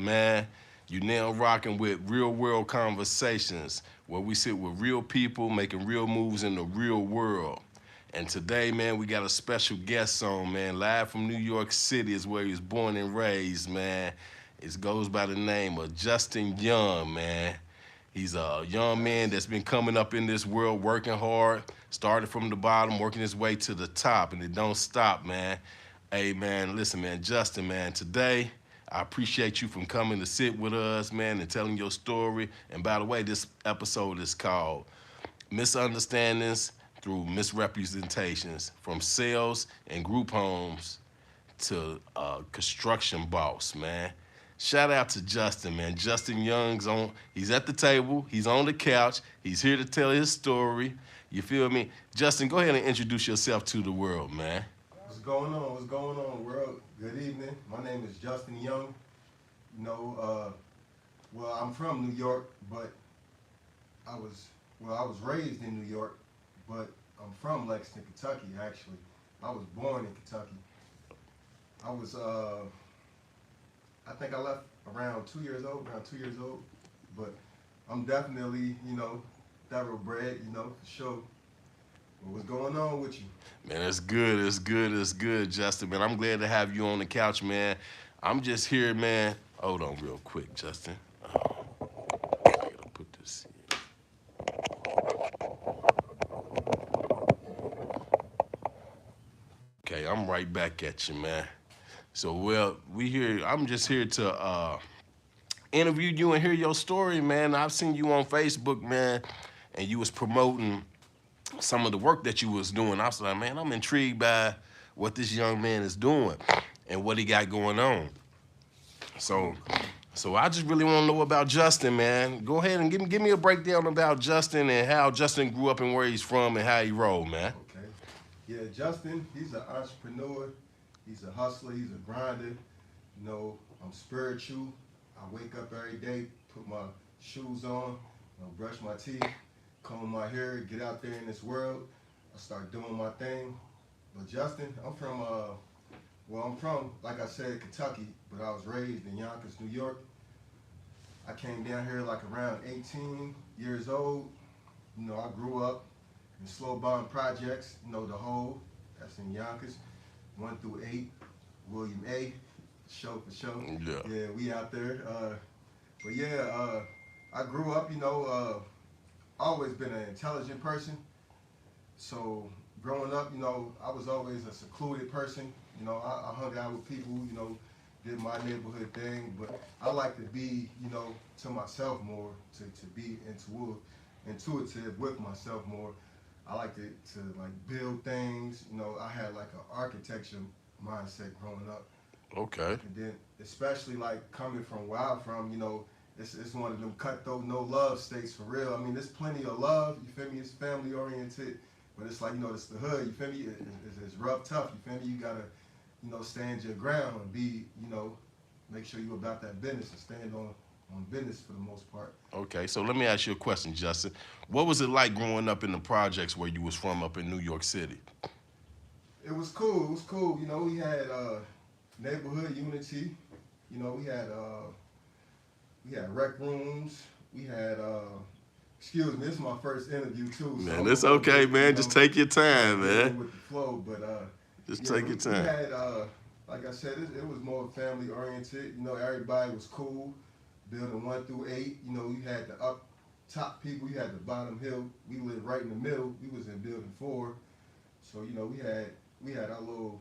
man. You now rocking with Real World Conversations, where we sit with real people making real moves in the real world. And today, man, we got a special guest on, man. Live from New York City is where he was born and raised, man. It goes by the name of Justin Young, man. He's a young man that's been coming up in this world, working hard, started from the bottom, working his way to the top, and it don't stop, man. Hey, man, listen, man, Justin, man, today I appreciate you from coming to sit with us, man, and telling your story. And by the way, this episode is called Misunderstandings through Misrepresentations, from sales and group homes to construction boss, man. Shout out to Justin, man. Justin Young's on, he's at the table, he's on the couch, he's here to tell his story. You feel me? Justin, go ahead and introduce yourself to the world, man. What's going on? What's going on, world? Good evening. My name is Justin Young. Well, I'm from New York, but I was raised in New York, but I'm from Lexington, Kentucky, actually. I was born in Kentucky. I think I left around 2 years old, but I'm definitely, thoroughbred, for sure. But what's going on with you? Man, it's good, Justin, man. I'm glad to have you on the couch, man. I'm just here, man. Hold on real quick, Justin. I gotta put this in. Okay, I'm right back at you, man. So, well, I'm just here to interview you and hear your story, man. I've seen you on Facebook, man, and you was promoting some of the work that you was doing. I was like, man, I'm intrigued by what this young man is doing and what he got going on. So I just really want to know about Justin, man. Go ahead and give me a breakdown about Justin and how Justin grew up and where he's from and how he rolled, man. Okay. Yeah, Justin, he's an entrepreneur. He's a hustler. He's a grinder. I'm spiritual. I wake up every day, put my shoes on, brush my teeth, comb my hair, get out there in this world. I start doing my thing. But Justin, I'm from, like I said, Kentucky, but I was raised in Yonkers, New York. I came down here like around 18 years old. I grew up in Slow Bond Projects, the whole, that's in Yonkers, 1 through 8, William A, show for show. Yeah, we out there. But yeah, I grew up, always been an intelligent person. So growing up, I was always a secluded person. I hung out with people, did my neighborhood thing, but I like to be, to myself more, to be intuitive with myself more. I like to like build things. I had like an architecture mindset growing up. Okay. And then especially like coming from where I'm from, it's one of them cutthroat, no love states for real. I mean, there's plenty of love, you feel me? It's family oriented, but it's like, it's the hood, you feel me? It's rough, tough, you feel me? You gotta, stand your ground and be, make sure you about that business and stand on business for the most part. Okay, so let me ask you a question, Justin. What was it like growing up in the projects where you was from up in New York City? It was cool. We had neighborhood unity. We had rec rooms. We had excuse me, this is my first interview too. So man, it's okay, man. Just take your time, man. With the flow, but just take your time. We had like I said, it was more family oriented. Everybody was cool. Building 1 through 8. You had the up top people, you had the bottom hill. We lived right in the middle. We was in building 4. So, we had our little,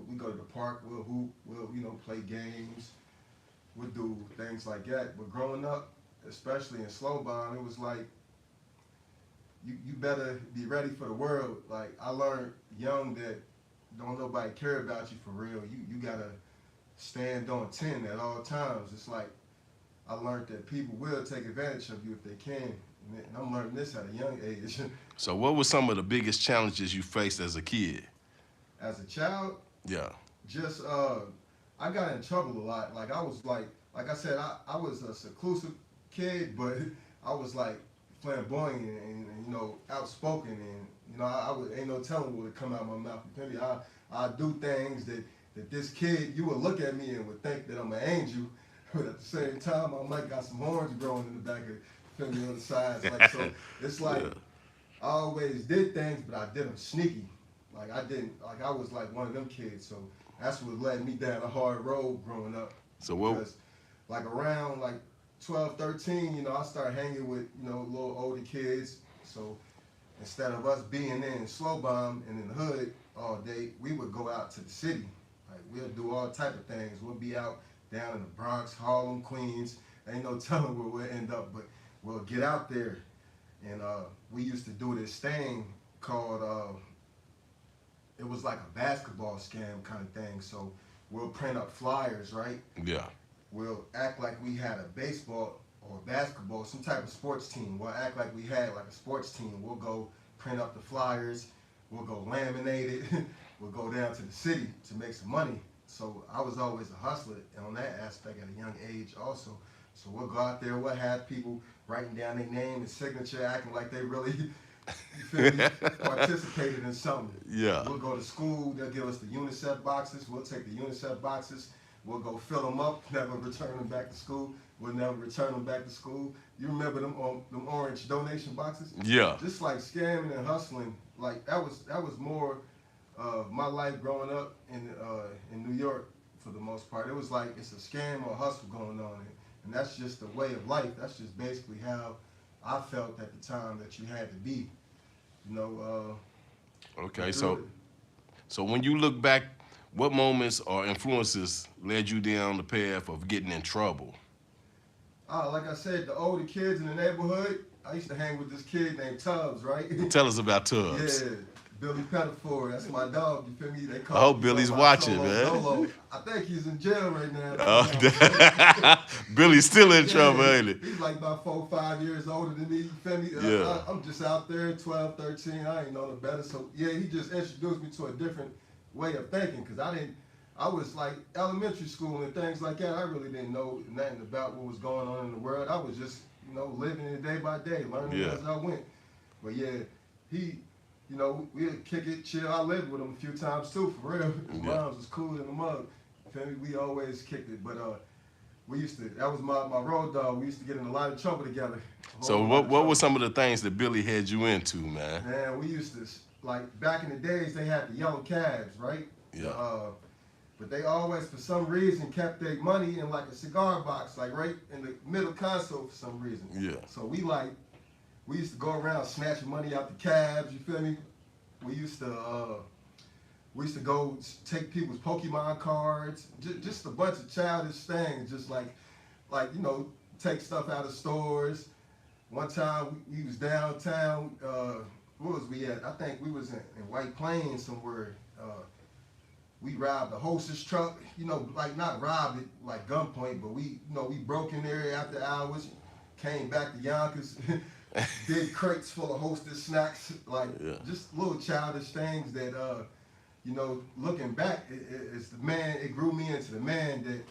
we go to the park, we'll hoop, we'll, play games, we'll do things like that. But growing up, especially in Slow Bond, it was like, you better be ready for the world. Like, I learned young that don't nobody care about you for real. You gotta stand on 10 at all times. It's like, I learned that people will take advantage of you if they can. And I'm learning this at a young age. So what were some of the biggest challenges you faced as a kid? As a child? Yeah. Just, I got in trouble a lot. Like, I was like I said, I was a seclusive kid, but I was like flamboyant and outspoken. And, I would, ain't no telling what would come out of my mouth. Maybe I do things that this kid, you would look at me and would think that I'm an angel. but at the same time, I might got some horns growing in the back of, feel me, on the sides. Like, so it's like, Yeah. I always did things, but I did them sneaky. Like, I was like one of them kids, so that's what led me down a hard road growing up. So what? Because, like, around, like, 12, 13, you know, I started hanging with, you know, little older kids. So instead of us being in Slow Bomb and in the hood all day, we would go out to the city. Like, we'll do all type of things. We'll be out down in the Bronx, Harlem, Queens. Ain't no telling where we'll end up, but we'll get out there. And we used to do this thing called, it was like a basketball scam kind of thing. So we'll print up flyers, right? Yeah. We'll act like we had a baseball or basketball, some type of sports team. We'll act like we had like a sports team. We'll go print up the flyers. We'll go laminate it. We'll go down to the city to make some money. So I was always a hustler on that aspect at a young age also. So we'll go out there, we'll have people writing down their name and signature, acting like they really you feel me, participated in something. Yeah. We'll go to school, they'll give us the UNICEF boxes, we'll take the UNICEF boxes, we'll go fill them up, never return them back to school, we'll never return them back to school. You remember them orange donation boxes? Yeah. Just like scamming and hustling, like that was more of my life growing up in New York for the most part. It was like it's a scam or hustle going on, and that's just the way of life. That's just basically how I felt at the time that you had to be, you know. Okay, so when you look back, what moments or influences led you down the path of getting in trouble? Like I said, the older kids in the neighborhood, I used to hang with this kid named Tubbs, right? Tell us about Tubbs. Yeah, Billy Pettifor, that's my dog, you feel me? They call I hope Billy's watching, man. Dolo. I think he's in jail right now. Billy's still in trouble, ain't he? He's like about 4 or 5 years older than me, you feel me? Yeah. I'm just out there, 12, 13, I ain't know no better. So yeah, he just introduced me to a different way of thinking, because I was like elementary school and things like that. I really didn't know nothing about what was going on in the world. I was just, you know, living it day by day, learning as I went. But yeah, he, you know, we'd kick it, chill. I lived with him a few times too, for real. His moms was cool in the mug. Feel me? We always kicked it. But we used to, that was my road dog. We used to get in a lot of trouble together. So what were some of the things that Billy had you into, man? Man, we used to, like, back in the days, they had the yellow cabs, right? Yeah. But they always, for some reason, kept their money in like a cigar box, like right in the middle console for some reason. Yeah. So we used to go around snatching money out the cabs, you feel me? We used to go take people's Pokemon cards, just a bunch of childish things, just like, you know, take stuff out of stores. One time we was downtown, where was we at? I think we was in White Plains somewhere. We robbed a hostess truck, you know, like not robbed it like gunpoint, but we, you know, we broke in there after hours, came back to Yonkers, big crates full of hostess snacks, like just little childish things that, you know, looking back, it's the man, it grew me into the man that,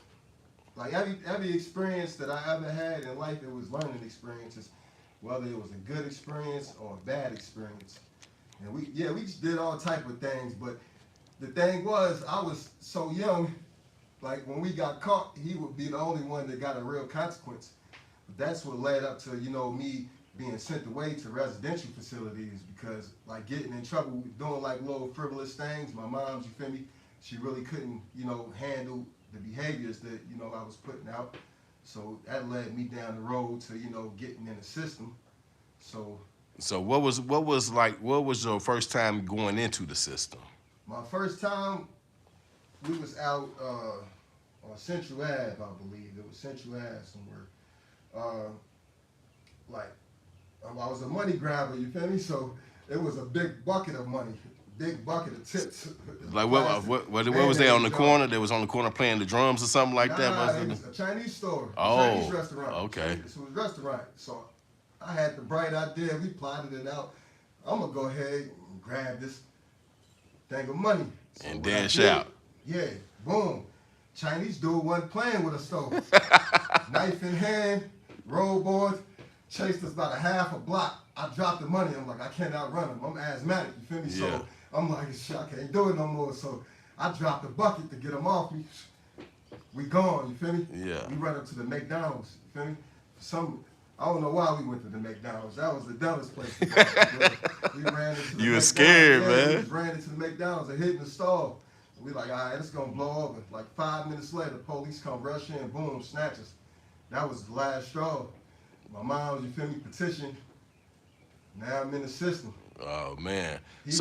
like every experience that I ever had in life, it was learning experiences, whether it was a good experience or a bad experience. And we just did all type of things, but the thing was, I was so young, like when we got caught, he would be the only one that got a real consequence. But that's what led up to, you know, me being sent away to residential facilities, because like getting in trouble, doing like little frivolous things, my mom's, you feel me, she really couldn't, you know, handle the behaviors that, you know, I was putting out. So that led me down the road to, you know, getting in the system. So what was your first time going into the system? My first time, we was out on Central Ave, I believe. It was Central Ave somewhere. Like, I was a money grabber, you feel me? So it was a big bucket of money, big bucket of tips. Like what was they on the corner? They was on the corner playing the drums or something like that? It was a Chinese store, Chinese restaurant. Okay. It was a restaurant. So I had the bright idea, we plotted it out. I'm gonna go ahead and grab this thing of money. So and dash out. Yeah, boom. Chinese dude wasn't playing with us though. Knife in hand, roll board, chased us about a half a block. I dropped the money. I'm like, I can't outrun him. I'm asthmatic, you feel me? Yeah. So I'm like, shit, I can't do it no more. So I dropped the bucket to get him off me. we gone, you feel me? Yeah. We run up to the McDonald's, you feel me? I don't know why we went to the McDonald's. That was the dumbest place to go. We ran into the You were McDonald's. scared, Yeah, man. we just ran into the McDonald's and hit in the stall. We like, all right, it's gonna blow over. Like 5 minutes later, the police come rush in, boom, snatch us. That was the last straw. My mom, you feel me, petitioned. Now I'm in the system. Oh man. He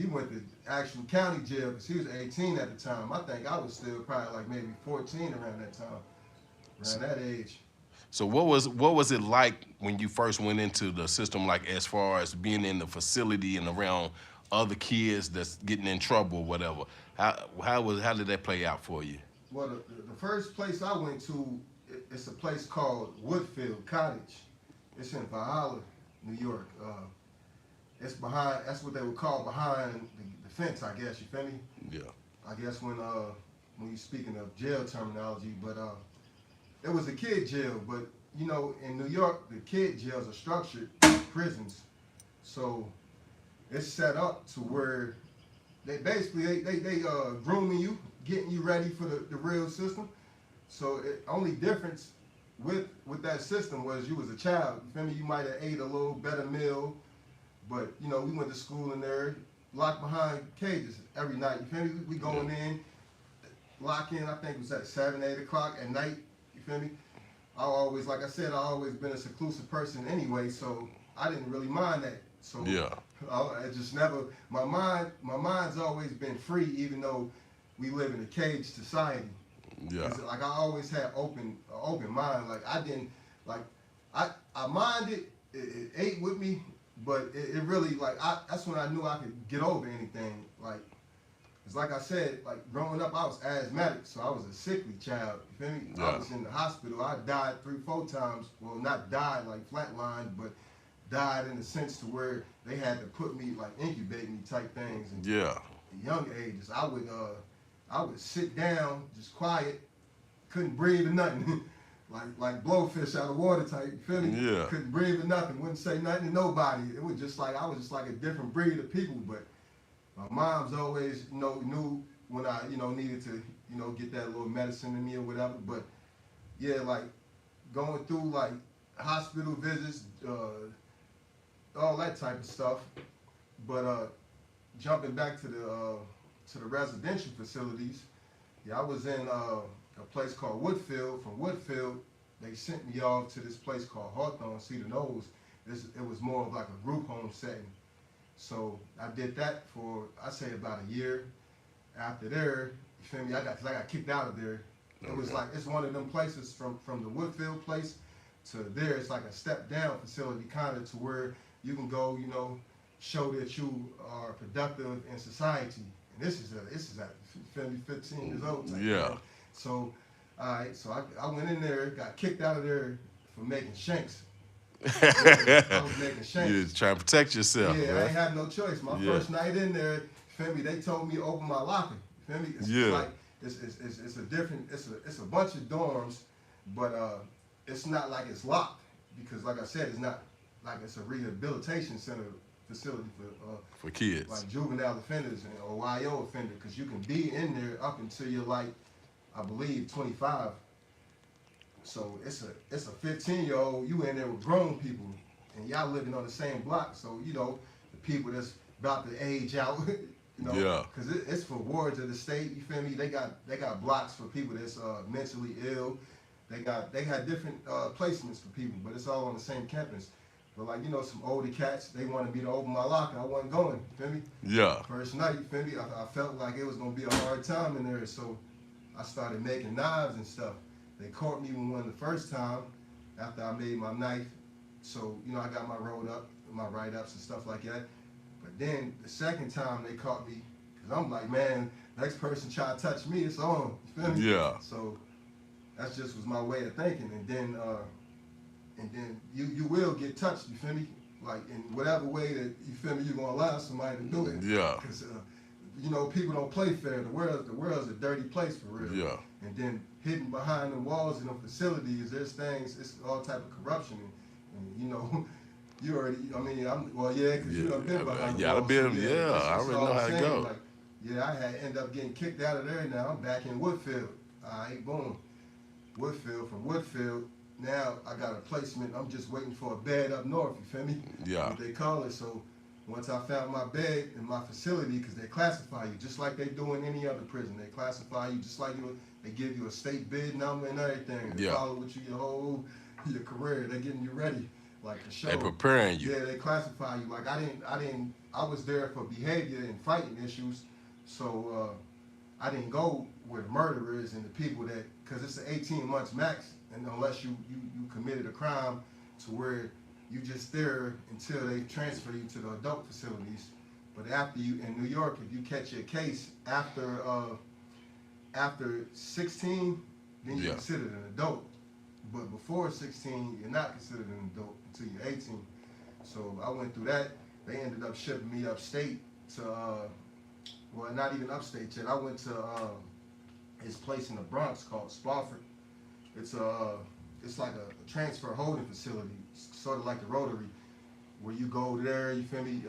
went to actual county jail because he was 18 at the time. I think I was still probably like maybe 14 around that time, around that age. So what was it like when you first went into the system, like as far as being in the facility and around other kids that's getting in trouble or whatever? How did that play out for you? Well, the first place I went to, it's a place called Woodfield Cottage. It's in Valhalla, New York. It's behind, that's what they would call behind the fence, I guess, you feel me? Yeah. I guess when you're speaking of jail terminology, but it was a kid jail, but you know, in New York, the kid jails are structured prisons. So it's set up to where they basically they grooming you, getting you ready for the real system. So only difference with that system was you was a child. You feel me? You might have ate a little better meal, but you know, we went to school in there, locked behind cages every night. You feel me? We going in, lock in, I think it was at 7, 8 o'clock at night. You feel me? I always, like I said, I always been a seclusive person anyway, so I didn't really mind that. So Yeah. I just never, my mind's always been free, even though we live in a caged society. Yeah. Like I always had open mind. Like I didn't, like I minded, it ate with me, but it really, like that's when I knew I could get over anything. Like, it's like I said, like growing up, I was asthmatic, so I was a sickly child. You feel me? Yeah. I was in the hospital. I died 3, 4 times. Well, not died like flatlined, but died in the sense to where they had to put me, like incubate me type things. And Yeah. at young ages, I would sit down, just quiet, couldn't breathe or nothing. like blowfish out of water type, you feel me? Yeah. Couldn't breathe or nothing, wouldn't say nothing to nobody. It was just like, I was just like a different breed of people, but my mom's always, you know, knew when I, you know, needed to, you know, get that little medicine in me or whatever. But yeah, like going through like hospital visits, all that type of stuff. But jumping back to the residential facilities, yeah, I was in a place called Woodfield. From Woodfield, they sent me off to this place called Hawthorne, Cedar Knolls. It was more of like a group home setting. So I did that for, I say, about a year. After there, you feel me? I got kicked out of there. It was like, it's one of them places from the Woodfield place to there. It's like a step down facility, kind of to where you can go, you know, show that you are productive in society. And this is at you feel me, 15 years old. Type Yeah. thing. So, all right, so I went in there, got kicked out of there for making shanks. I was making shanks. You're trying to protect yourself. Yeah, man. I ain't had no choice. My first night in there, you feel me? They told me to open my locker. You feel me? It's Yeah. like it's a different. It's a bunch of dorms, but it's not like it's locked because, like I said, it's not like it's a rehabilitation center facility For kids. like juvenile offenders or YO offender, because you can be in there up until you're like, I believe, 25. So it's a 15-year-old, you in there with grown people, and y'all living on the same block. So you know the people that's about to age out, you know, Yeah. because it's for wards of the state. You feel me? They got blocks for people that's mentally ill. They got different placements for people, but it's all on the same campus. But like, you know, some older cats, they wanted me to open my locker. I wasn't going. You feel me? Yeah. First night, you feel me? I felt like it was gonna be a hard time in there, so I started making knives and stuff. They caught me with one the first time after I made my knife. So, you know, I got my rolled up, my write-ups and stuff like that. But then the second time they caught me, because I'm like, man, next person try to touch me, it's on. You feel me? Yeah. So that just was my way of thinking. And then you will get touched, you feel me? Like in whatever way that you feel me, you're gonna allow somebody to do it. Yeah. Because you know, people don't play fair. The world's a dirty place for real. Yeah. And then hidden behind the walls in the facilities, there's things. It's all type of corruption. And you know, you already. I mean, because you done been behind the Yeah, walls. I've been. So, Yeah, I that's already all know I'm how it saying. go. Like, yeah, I had end up getting kicked out of there. Now I'm back in Woodfield. All right, boom. Woodfield, from Woodfield, now I got a placement. I'm just waiting for a bed up north, you feel me? Yeah. What they call it. So once I found my bed in my facility, because they classify you just like they do in any other prison. They classify you just like they give you a state bid number and everything. They follow with you your career. They're getting you ready, like a show. They preparing you. Yeah, they classify you. Like I was there for behavior and fighting issues, so I didn't go where the murderers and the people that, because it's an 18 months max, and unless you committed a crime to where you just there until they transfer you to the adult facilities. But after you, in New York, if you catch your case after 16, then you're considered an adult. But before 16, you're not considered an adult until you're 18. So I went through that. They ended up shipping me upstate to, well, not even upstate yet. I went to his place in the Bronx called Spofford. It's like a transfer holding facility, sort of like the Rotary, where you go there, you feel me,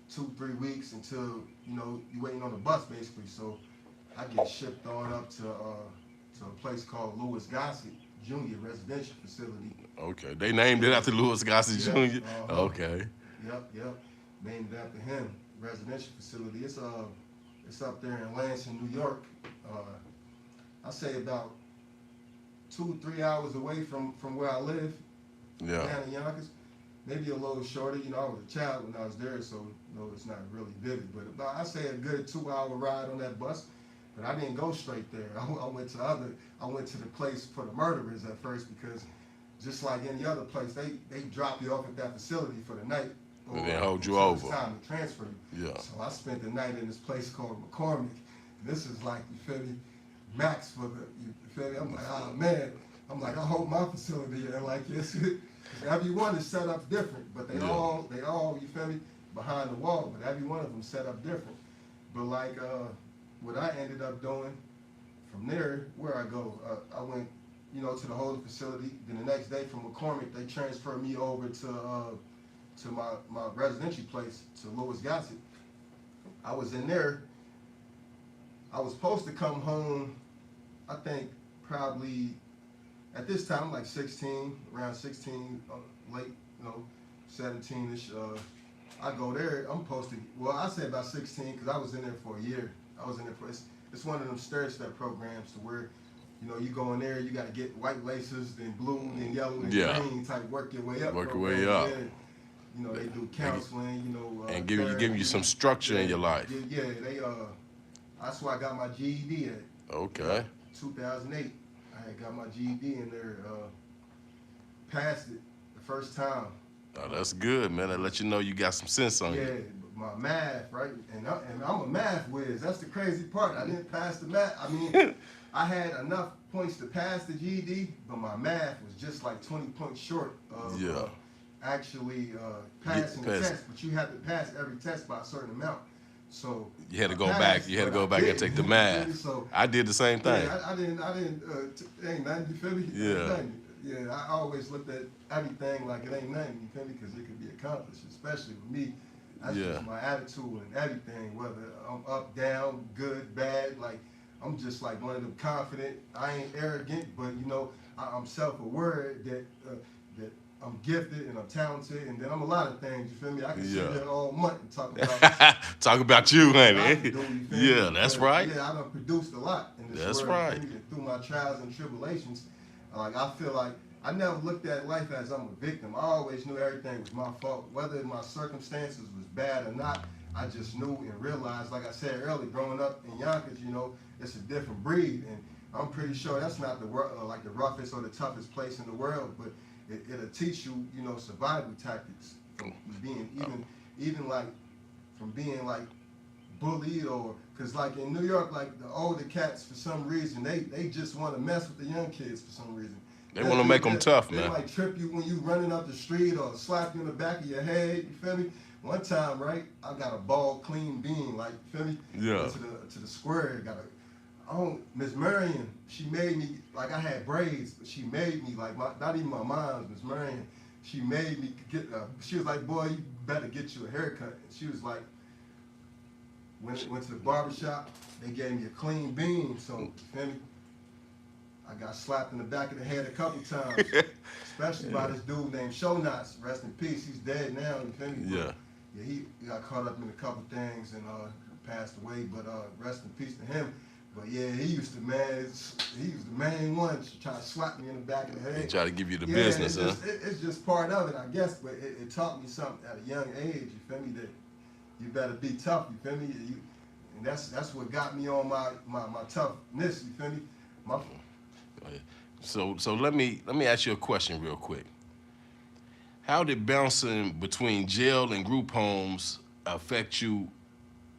2-3 weeks until, you're waiting on the bus basically. So I get shipped on up to a place called Louis Gossett Jr. Residential Facility. Okay, they named it after Louis Gossett Jr. Okay. Yep. Named it after him. Residential facility. It's up there in Lansing, New York. I say about 2-3 hours away from where I live. Yeah. Down in Yonkers. Maybe a little shorter. I was a child when I was there, so it's not really vivid. But about, I say a good 2-hour ride on that bus. But I didn't go straight there. I went to the place for the murderers at first, because just like any other place, they drop you off at that facility for the night. And then hold you over. It's time to transfer you. Yeah. So I spent the night in this place called McCormick. This is like, you feel me, max for the, you feel me? I'm like, oh man. I'm like, I hope my facility ain't like this. Every one is set up different, but they all, you feel me, behind the wall, but every one of them set up different. But like, what I ended up doing from there, where I go, I went, to the holding facility. Then the next day from McCormick, they transferred me over to my residential place, to Louis Gossett. I was in there. I was supposed to come home, I think probably at this time, like 16, around 16, late, 17-ish. I go there, I'm supposed to, well, I say about 16 because I was in there for a year. I was in there for, it's one of them stair-step programs to where, you go in there, you got to get white laces, then blue, then yellow, then green, type work your way up. Work your way up. They do counseling, and give you some structure in your life. Yeah, that's where I got my GED at. Okay. 2008, I had got my GED in there, passed it the first time. Oh, that's good, man. That let you know you got some sense on you. Yeah, my math, right? And I'm a math whiz. That's the crazy part. I didn't pass the math. I mean, I had enough points to pass the GED, but my math was just like 20 points short of actually passing the test. But you had to pass every test by a certain amount. So you had to go back. You had to go back and take the math. So I did the same thing. Yeah, I didn't. Ain't nothing. You feel me? Yeah. Yeah. I always looked at everything like it ain't nothing. You feel me? Because it could be accomplished, especially with me. That's just my attitude and everything. Whether I'm up, down, good, bad. Like I'm just like one of them confident. I ain't arrogant, but I'm self-aware that I'm gifted and I'm talented, and then I'm a lot of things. You feel me? I can sit here all month and talk about talk about you, honey. Yeah, that's right. Yeah, I done produced a lot in this world. That's right. Through my trials and tribulations, like I feel like I never looked at life as I'm a victim. I always knew everything was my fault, whether my circumstances was bad or not. I just knew and realized, like I said earlier, growing up in Yonkers, it's a different breed, and I'm pretty sure that's not the like the roughest or the toughest place in the world, but it'll teach you, survival tactics from being even like from being like bullied, or because like in New York, like the older cats for some reason they just want to mess with the young kids for some reason. They want to make them tough, man. They might trip you when you running up the street or slap you in the back of your head. You feel me? One time, right, I got a bald, clean bean, like, you feel me? Yeah. To the square. Miss Marion, she made me, like I had braids, but she made me, like, not even my mom's, Miss Marion, she made me she was like, boy, you better get you a haircut. And she was like, when it went to the barbershop, they gave me a clean bean, so, you feel me? I got slapped in the back of the head a couple times, especially by this dude named Shownuts. Rest in peace. He's dead now. You feel me? Yeah. Yeah, he got caught up in a couple things and passed away. But rest in peace to him. But yeah, he was the main one to try to slap me in the back of the head. He try to give you the Yeah, business, it's just part of it, I guess. But it taught me something at a young age. You feel me? That you better be tough. You feel me? And that's what got me on my toughness. You feel me? So let me ask you a question real quick. How did bouncing between jail and group homes affect you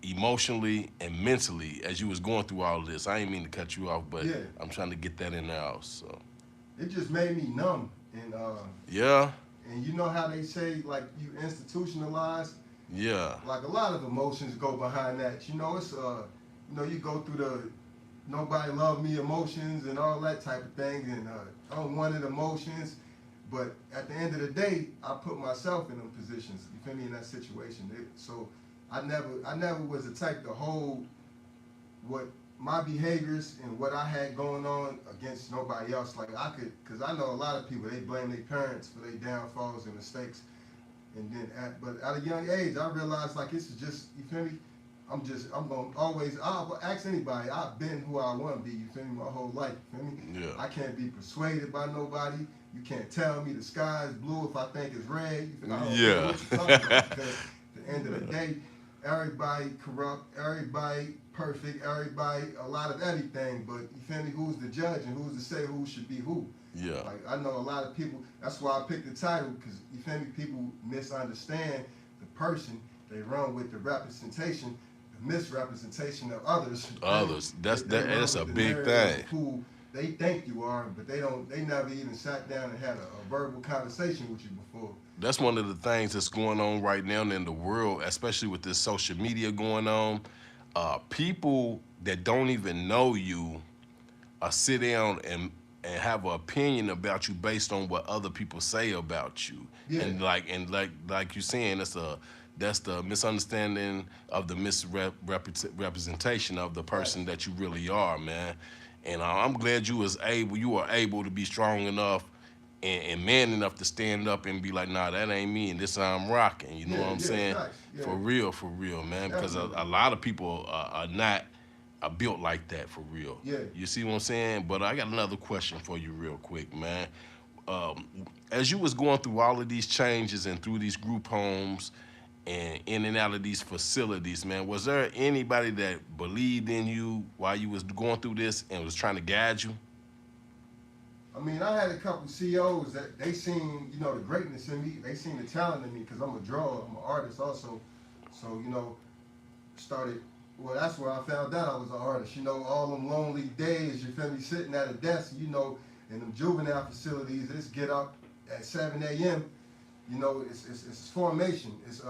emotionally and mentally as you was going through all of this? I ain't mean to cut you off, but Yeah. I'm trying to get that in there also. It just made me numb. And Yeah. and you know how they say, like, you institutionalize? Yeah. Like, a lot of emotions go behind that. You know, it's you go through the nobody love me emotions and all that type of thing, and unwanted emotions. But at the end of the day, I put myself in them positions. You feel me? In that situation. So I never was the type to hold what my behaviors and what I had going on against nobody else. Like, I could, because I know a lot of people, they blame their parents for their downfalls and mistakes. And then, but at a young age, I realized, like, this is just, you feel me? I'm going to always, I'll ask anybody, I've been who I want to be, you feel me, my whole life, you feel me? Yeah. I can't be persuaded by nobody. You can't tell me the sky is blue if I think it's red. You feel me? I don't know what you're talking about, because at the end of the day, everybody corrupt, everybody perfect, everybody a lot of everything, but you feel me, who's the judge and who's to say who should be who? Yeah. Like, I know a lot of people, that's why I picked the title, because you feel me, people misunderstand the person, they run with the representation, the misrepresentation of others. Others. That's a big thing. Who they think you are, but they never even sat down and had a verbal conversation with you before. That's one of the things that's going on right now in the world, especially with this social media going on. People that don't even know you sit down and have an opinion about you based on what other people say about you. Yeah. And like you're saying, that's the misunderstanding of the misrepresentation of the person that you really are, man. And I'm glad you were able to be strong enough and man enough to stand up and be like, nah, that ain't me, and this how I'm rocking. You know what I'm saying? Nice. Yeah. For real, man. Because a lot of people are not built like that, for real. Yeah. You see what I'm saying? But I got another question for you real quick, man. As you was going through all of these changes and through these group homes and in and out of these facilities, man, was there anybody that believed in you while you was going through this and was trying to guide you? I mean, I had a couple CEOs that they seen, the greatness in me. They seen the talent in me, because I'm a drawer, I'm an artist also. So, that's where I found out I was an artist. All them lonely days, you feel me, sitting at a desk, in them juvenile facilities, it's get up at 7 a.m., it's formation. It's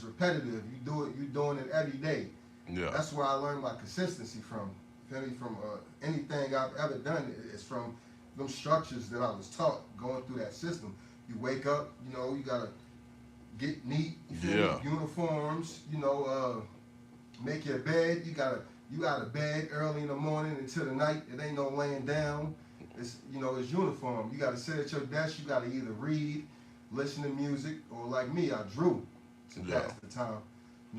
repetitive. You're doing it every day. Yeah. That's where I learned my consistency from. Feel me? From anything I've ever done, it's from them structures that I was taught going through that system. You wake up, you gotta get neat, you feel me? Uniforms, make your bed. You got a bed early in the morning until the night. It ain't no laying down. It's it's uniform. You gotta sit at your desk. You gotta either read, listen to music, or like me, I drew to pass the time.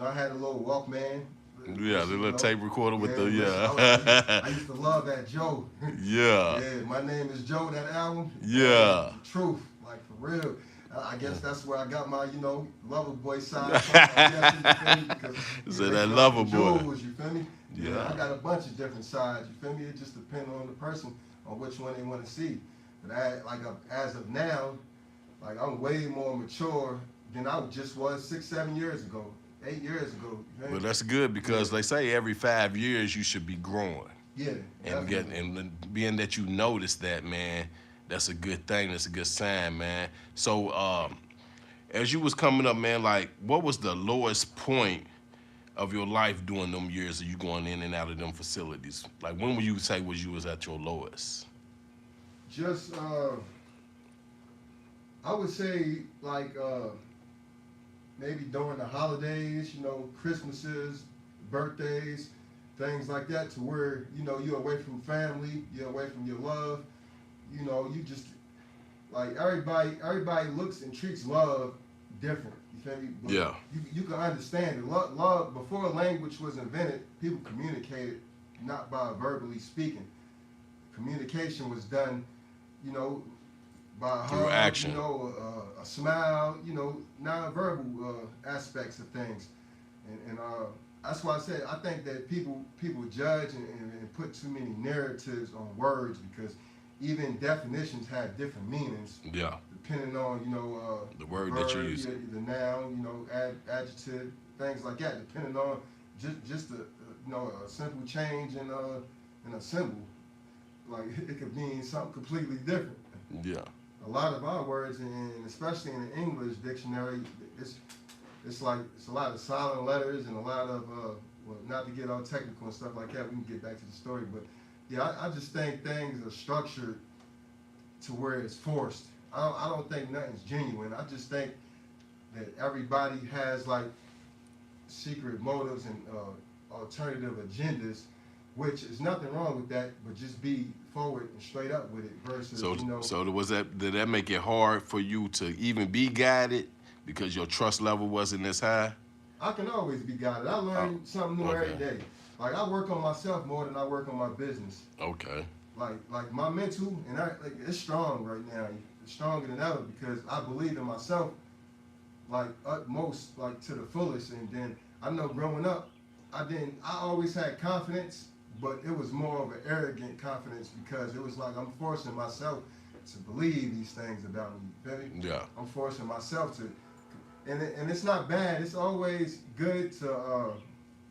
I had a little Walkman. Yeah, the little tape recorder with the I used to love that Joe. Yeah. Yeah, My Name Is Joe, that album. Yeah. Truth, like, for real. I guess that's where I got my, lover boy side from. I guess, you feel me? Because So that lover boy. Jewels, you feel me? Yeah. I got a bunch of different sides, you feel me? It just depends on the person, on which one they want to see. But as of now, I'm way more mature than I just was 6-7 years ago, 8 years ago. Well, that's good, because they say every 5 years you should be growing. Yeah. And being that you notice that, man, that's a good thing. That's a good sign, man. So as you was coming up, man, what was the lowest point of your life during them years of you going in and out of them facilities? Like, when would you say you was at your lowest? Just, I would say, maybe during the holidays, Christmases, birthdays, things like that, to where, you know, you're away from family, you're away from your love, you know, you just, like, everybody looks and treats love different. You feel me? But Yeah. You can understand it. Love, before language was invented, people communicated not by verbally speaking. Communication was done, you know, by a Through hug, action. you know, a smile, you know, non-verbal aspects of things. And that's why I said I think that people judge and put too many narratives on words, because even definitions have different meanings. Yeah. Depending on, you know, The word verb, that you use. the noun, you know, adjective, things like that. Depending on just a you know, a simple change in a symbol, like it could mean something completely different. Yeah. A lot of our words, and especially in the English dictionary, it's like it's a lot of silent letters and a lot of well, not to get all technical and stuff like that. We can get back to the story, but yeah, I just think things are structured to where it's forced. I don't think nothing's genuine. I just think that everybody has like secret motives and alternative agendas, which is nothing wrong with that, but just be forward and straight up with it versus, So, you know. so did that make it hard for you to even be guided because your trust level wasn't as high? I can always be guided. I learn something new every day. Like, I work on myself more than I work on my business. Okay. Like my mental, and like, it's strong right now. It's stronger than ever because I believe in myself, like utmost, like to the fullest. And then I know growing up, I always had confidence, but it was more of an arrogant confidence because it was like I'm forcing myself to believe these things about me. You feel me? Yeah. I'm forcing myself to, and it's not bad. It's always good to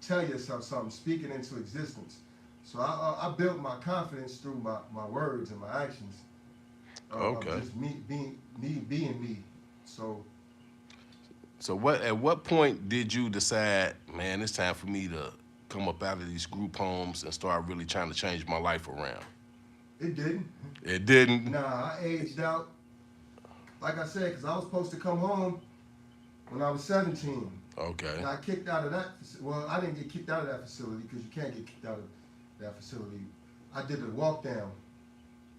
tell yourself something, speak it into existence. So I built my confidence through my words and my actions. Okay. Just me being me. So At what point did you decide, man, it's time for me to come up out of these group homes and start really trying to change my life around? it didn't. It didn't? Nah, I aged out. Like I said, because I was supposed to come home when I was 17. Okay. And I kicked out of that. Well, I didn't get kicked out of that facility because you can't get kicked out of that facility. I did the walk down.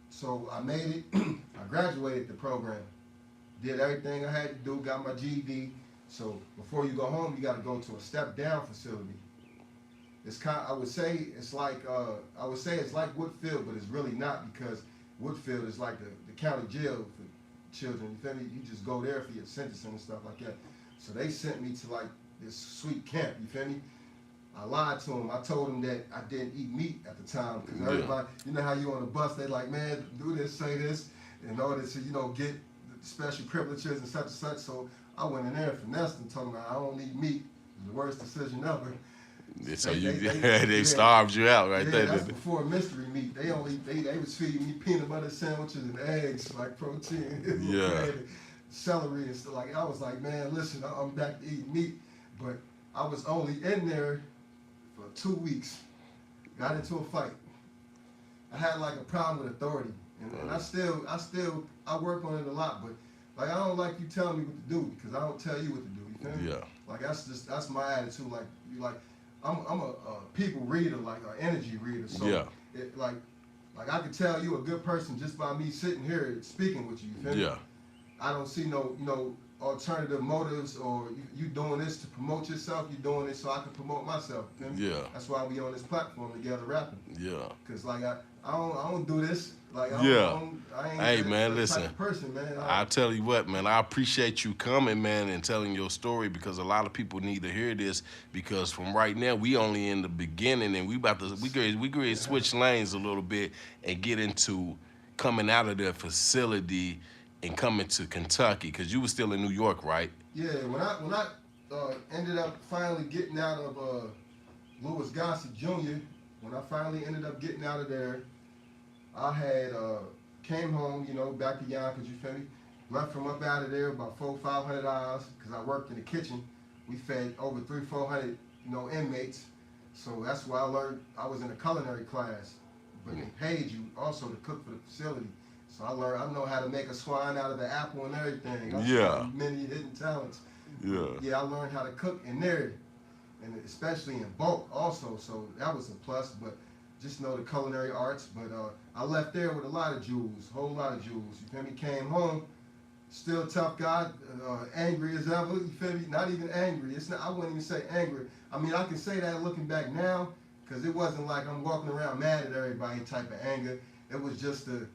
So I made it. I graduated the program. Did everything I had to do. Got my GED. So before you go home, you got to go to a step down facility. It's I would say it's like Woodfield, but it's really not, because Woodfield is like the county jail for children. You feel me? You just go there for your sentencing and stuff like that. So they sent me to like this sweet camp. You feel me? I lied to them. I told them that I didn't eat meat at the time, because everybody, you know how you on the bus, they like, man, do this, say this, in order to, you know, get special privileges and such and such. So I went in there and finessed them, talking about I don't eat meat. It was the worst decision ever. So they starved you out right there. That's before mystery meat. They was feeding me peanut butter sandwiches and eggs, like protein. Yeah. Celery and stuff. Like, I was like, man, listen, I'm back to eating meat. But I was only in there for 2 weeks. Got into a fight. I had like a problem with authority, and I work on it a lot. But like, I don't like you telling me what to do, because I don't tell you what to do. You feel me? Yeah. Like, that's my attitude. Like, I'm a people reader, like an energy reader. So yeah. Like I can tell you a good person just by me sitting here speaking with you. You feel me? Yeah. I don't see no alternative motives, or you doing this to promote yourself. You doing it so I can promote myself. You feel me? Yeah. That's why we on this platform together rapping. Yeah. Cause like I don't do this. Like I ain't hey man, listen. Type of person, man. I tell you what, man. I appreciate you coming, man, and telling your story, because a lot of people need to hear this. Because from right now, we only in the beginning, and we going to switch lanes a little bit and get into coming out of the facility and coming to Kentucky, because you were still in New York, right? Yeah. When I ended up finally getting out of Louis Gossett Jr., when I finally ended up getting out of there, I had came home, back to Yonkers, you feel me? Left from up out of there about $400-500, because I worked in the kitchen. We fed over 300-400, inmates. So that's why I learned. I was in a culinary class, but they paid you also to cook for the facility. So I know how to make a swine out of the apple and everything. Yeah. Many hidden talents. Yeah. Yeah, I learned how to cook in there. and especially in bulk also. So that was a plus. But just know the culinary arts. But I left there with a lot of jewels, whole lot of jewels. You feel me? Came home, still tough guy, angry as ever. You feel me? Not even angry. It's not. I wouldn't even say angry. I mean, I can say that looking back now, because it wasn't like I'm walking around mad at everybody type of anger. It was just the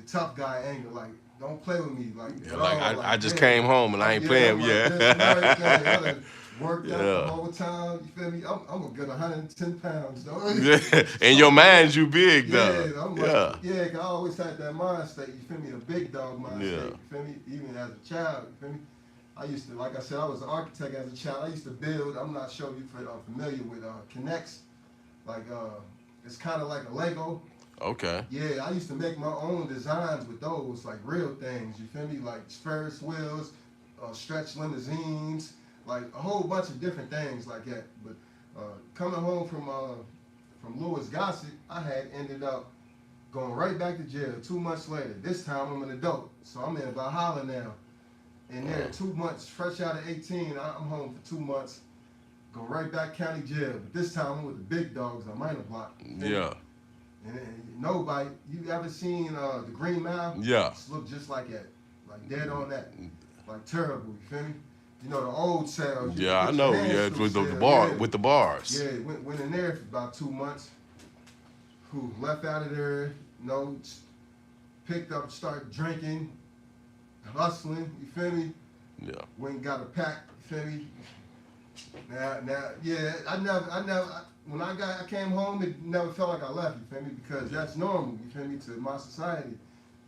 tough guy anger. Like, don't play with me. Like, Yeah, like all, I like just yeah, came home and I ain't playing. I'm like this and everything. I done worked out the Yeah. whole time. You feel me? I'm a good 110 pounds, though. Yeah. And your mind's you big though. Yeah, I'm Yeah. like, yeah, 'cause I always had that mind state, you feel me, the big dog mind Yeah. state, you feel me, even as a child, you feel me. I used to, like I said, I was an architect as a child. I used to build, I'm not sure if you're familiar with Connects, like, it's kind of like a Lego. Okay. Yeah, I used to make my own designs with those, like real things, you feel me, like Ferris wheels, stretch limousines, like a whole bunch of different things like that. But coming home from Louis Gossett, I had ended up going right back to jail 2 months later. This time I'm an adult, so I'm in Valhalla now. And there, 2 months, fresh out of 18, I'm home for 2 months. Go right back county jail, but this time I'm with the big dogs on minor block. Yeah. And nobody, you ever seen the Green Mile? Yeah. It looked just like that, like dead on that, like terrible. You feel me? You know the old cells. Yeah, I know. Yeah, with the bar, with the bars. Yeah, went in there for about 2 months. Who left out of there? You know, picked up, started drinking, hustling. You feel me? Yeah. Went and got a pack. You feel me? Now, yeah. I never. When I came home, it never felt like I left. You feel me? Because that's normal. You feel me? To my society,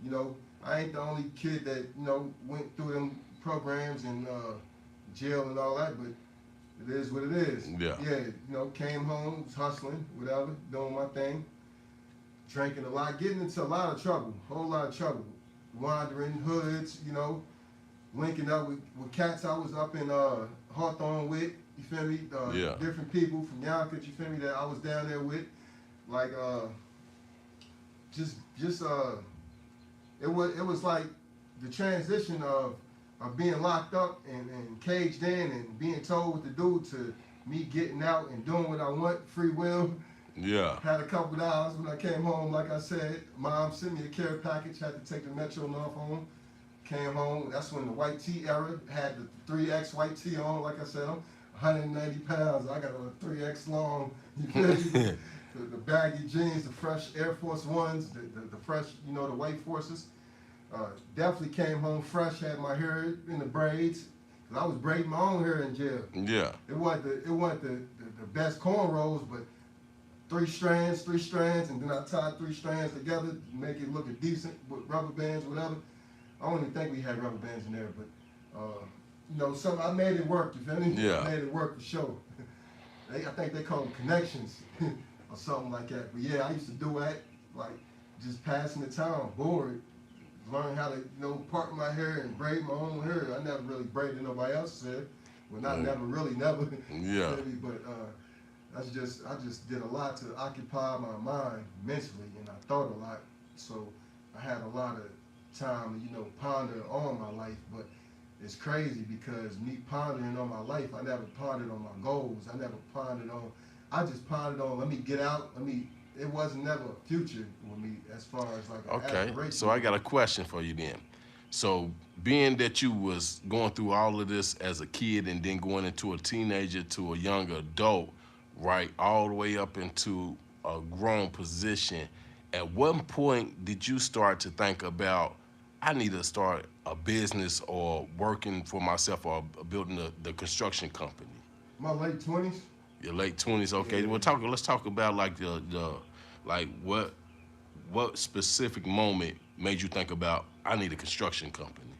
you know, I ain't the only kid that went through them programs and jail and all that, but it is what it is. Yeah. Yeah, came home, was hustling, whatever, doing my thing, drinking a lot, getting into a lot of trouble, whole lot of trouble, wandering hoods, linking up with cats I was up in Hawthorne with, you feel me? Yeah. Different people from Yonkers, you feel me, that I was down there with, like it was like the transition of being locked up and caged in and being told what to do to me getting out and doing what I want, free will. Yeah. Had a couple of hours when I came home, like I said. Mom sent me a care package, had to take the Metro North home. Came home, that's when the white tee era, had the 3X white tee on, like I said, I'm 190 pounds, I got a 3X long, you feel me? the baggy jeans, the fresh Air Force Ones, the fresh, the white forces. Definitely came home fresh, had my hair in the braids. I was braiding my own hair in jail. Yeah. It wasn't the best cornrows, but three strands, and then I tied 3 strands together to make it look decent with rubber bands, whatever. I don't even think we had rubber bands in there, but I made it work. You feel me? Yeah. I made it work for sure. I think they call them connections or something like that. But yeah, I used to do that, like just passing the time, bored. Learn how to, part my hair and braid my own hair. I never really braided nobody else's hair. Well, not never. Yeah. But I just did a lot to occupy my mind mentally, and I thought a lot. So I had a lot of time to, ponder on my life. But it's crazy because me pondering on my life, I never pondered on my goals. I just pondered on, let me get out, it wasn't never a future with me as far as like an aspiration. So I got a question for you then. So being that you was going through all of this as a kid and then going into a teenager to a young adult, right, all the way up into a grown position, at what point did you start to think about, I need to start a business or working for myself or building the construction company? My late 20s. Your late 20s, okay. Yeah. Well, let's talk about like what specific moment made you think about, I need a construction company?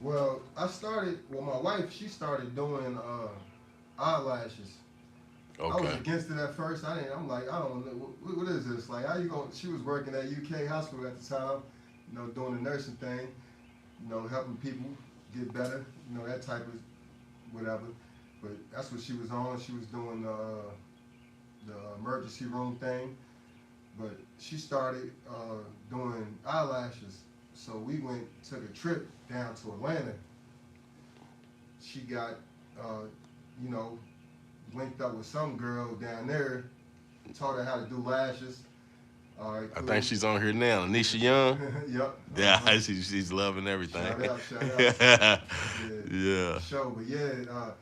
Well, my wife, she started doing eyelashes. Okay. I was against it at first. I'm like, I don't know, what is this? Like, how you going? She was working at UK hospital at the time, doing the nursing thing, helping people get better, that type of whatever. But that's what she was on. She was doing the emergency room thing. But she started doing eyelashes. So we took a trip down to Atlanta. She got, linked up with some girl down there, taught her how to do lashes. All right, I cool. think she's on here now. Anisha Young. Yep. Yeah, she's loving everything. Shout out. Yeah. Show, but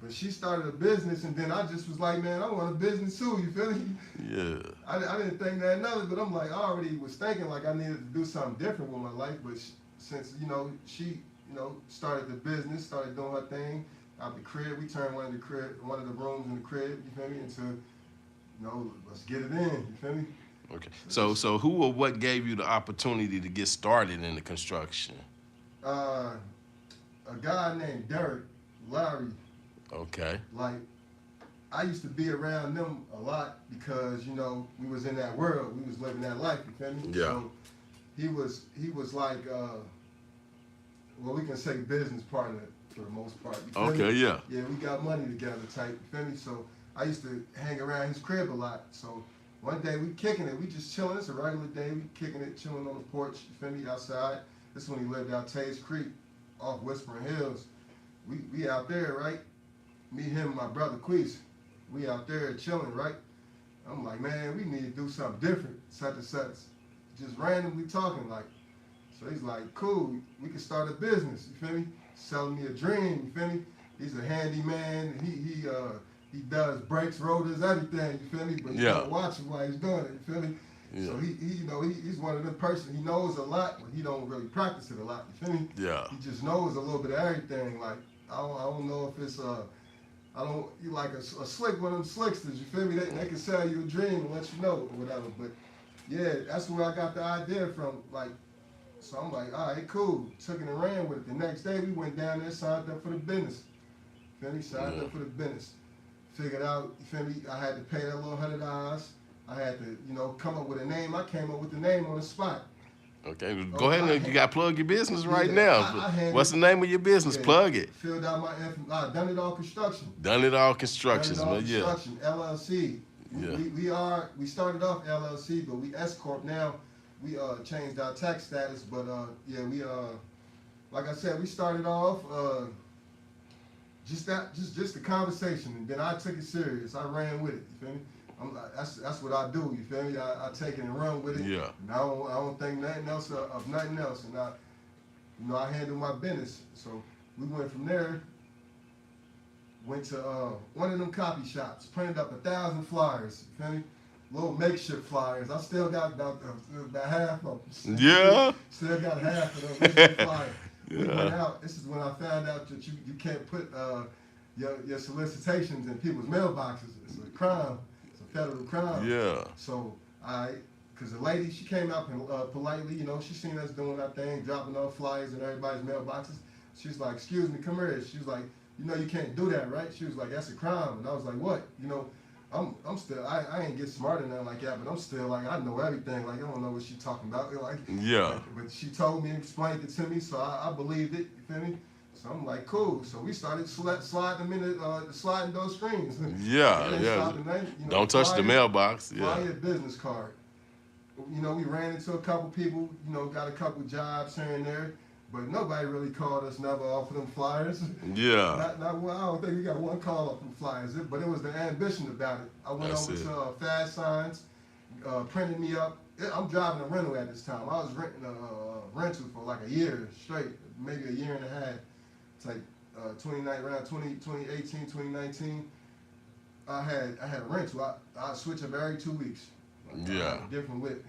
but she started a business, and then I just was like, man, I want a business too. You feel me? Yeah. I didn't think nothing of it, but I'm like, I already was thinking like I needed to do something different with my life. But since she started the business, started doing her thing out the crib. We turned one of the rooms in the crib. You feel me? Into let's get it in. You feel me? Okay. So who or what gave you the opportunity to get started in the construction? A guy named Derek Larry. Okay. Like, I used to be around them a lot because we was in that world, we was living that life. You feel me? Yeah. So he was like, well, we can say business partner for the most part. You feel Okay. me? Yeah. Yeah, we got money together type. You feel me? So I used to hang around his crib a lot. So one day we kicking it, we just chilling. It's a regular day. We kicking it, chilling on the porch. You feel me? Outside. This is when he lived out Taze Creek, off Whispering Hills. We out there, right? Me, him, my brother Queese, we out there chilling, right? I'm like, man, we need to do something different, such and such. Just randomly talking, like. So he's like, cool, we can start a business, you feel me? Selling me a dream, you feel me? He's a handyman, he does brakes, rotors, everything, you feel me? But you gotta watch him while he's doing it, you feel me? Yeah. So he's one of them person, he knows a lot, but he don't really practice it a lot, you feel me? Yeah. He just knows a little bit of everything, like, I don't know if it's you like a slick one of them slicksters, you feel me? They can sell you a dream and let you know or whatever. But yeah, that's where I got the idea from. Like, so I'm like, all right, cool. Took it and ran with it. The next day we went down there, signed up for the business. You feel me? Signed up for the business. Figured out, you feel me? I had to pay that little $100. I had to, come up with a name. I came up with the name on the spot. Okay, go ahead and you got to plug your business right now. What's the name of your business? Plug it. Filled out my info. Done It All Construction. Done It All Constructions, Done It All man. Construction, LLC. Yeah. We started off LLC, but we S Corp now. We changed our tax status, but we like I said, we started off just the conversation, and then I took it serious. I ran with it. You feel me? That's what I do. You feel me? I take it and run with it. Yeah. And I don't think nothing else of nothing else, and I handle my business. So we went from there. Went to one of them copy shops, printed up 1,000 flyers. You feel me? Little makeshift flyers. I still got about half of them. Yeah. Still got half of them makeshift flyers. Yeah. We went out. This is when I found out that you can't put your solicitations in people's mailboxes. It's a crime. It's a federal crime. Yeah. So because the lady, she came out politely, she seen us doing our thing, dropping off flyers in everybody's mailboxes. She's like, excuse me, come here. She was like, you can't do that, right? She was like, that's a crime. And I was like, what? I'm still, I ain't get smart or nothing like that, but I'm still like, I know everything. Like, I don't know what she talking about. Like, yeah. But she told me and explained it to me, so I believed it. You feel me? So I'm like, cool. So we started sliding them in the sliding those screens. Yeah. Don't touch the mailbox. Buy your business card. We ran into a couple people. Got a couple jobs here and there. But nobody really called us, never offered them flyers. Yeah. I don't think we got one call off them flyers, but it was the ambition about it. I went over to Fast Signs, printed me up. I'm driving a rental at this time. I was renting a rental for like a year straight, maybe a year and a half. It's like 2018, 2019. I had a rental. I switch up every 2 weeks. Yeah. Different whip.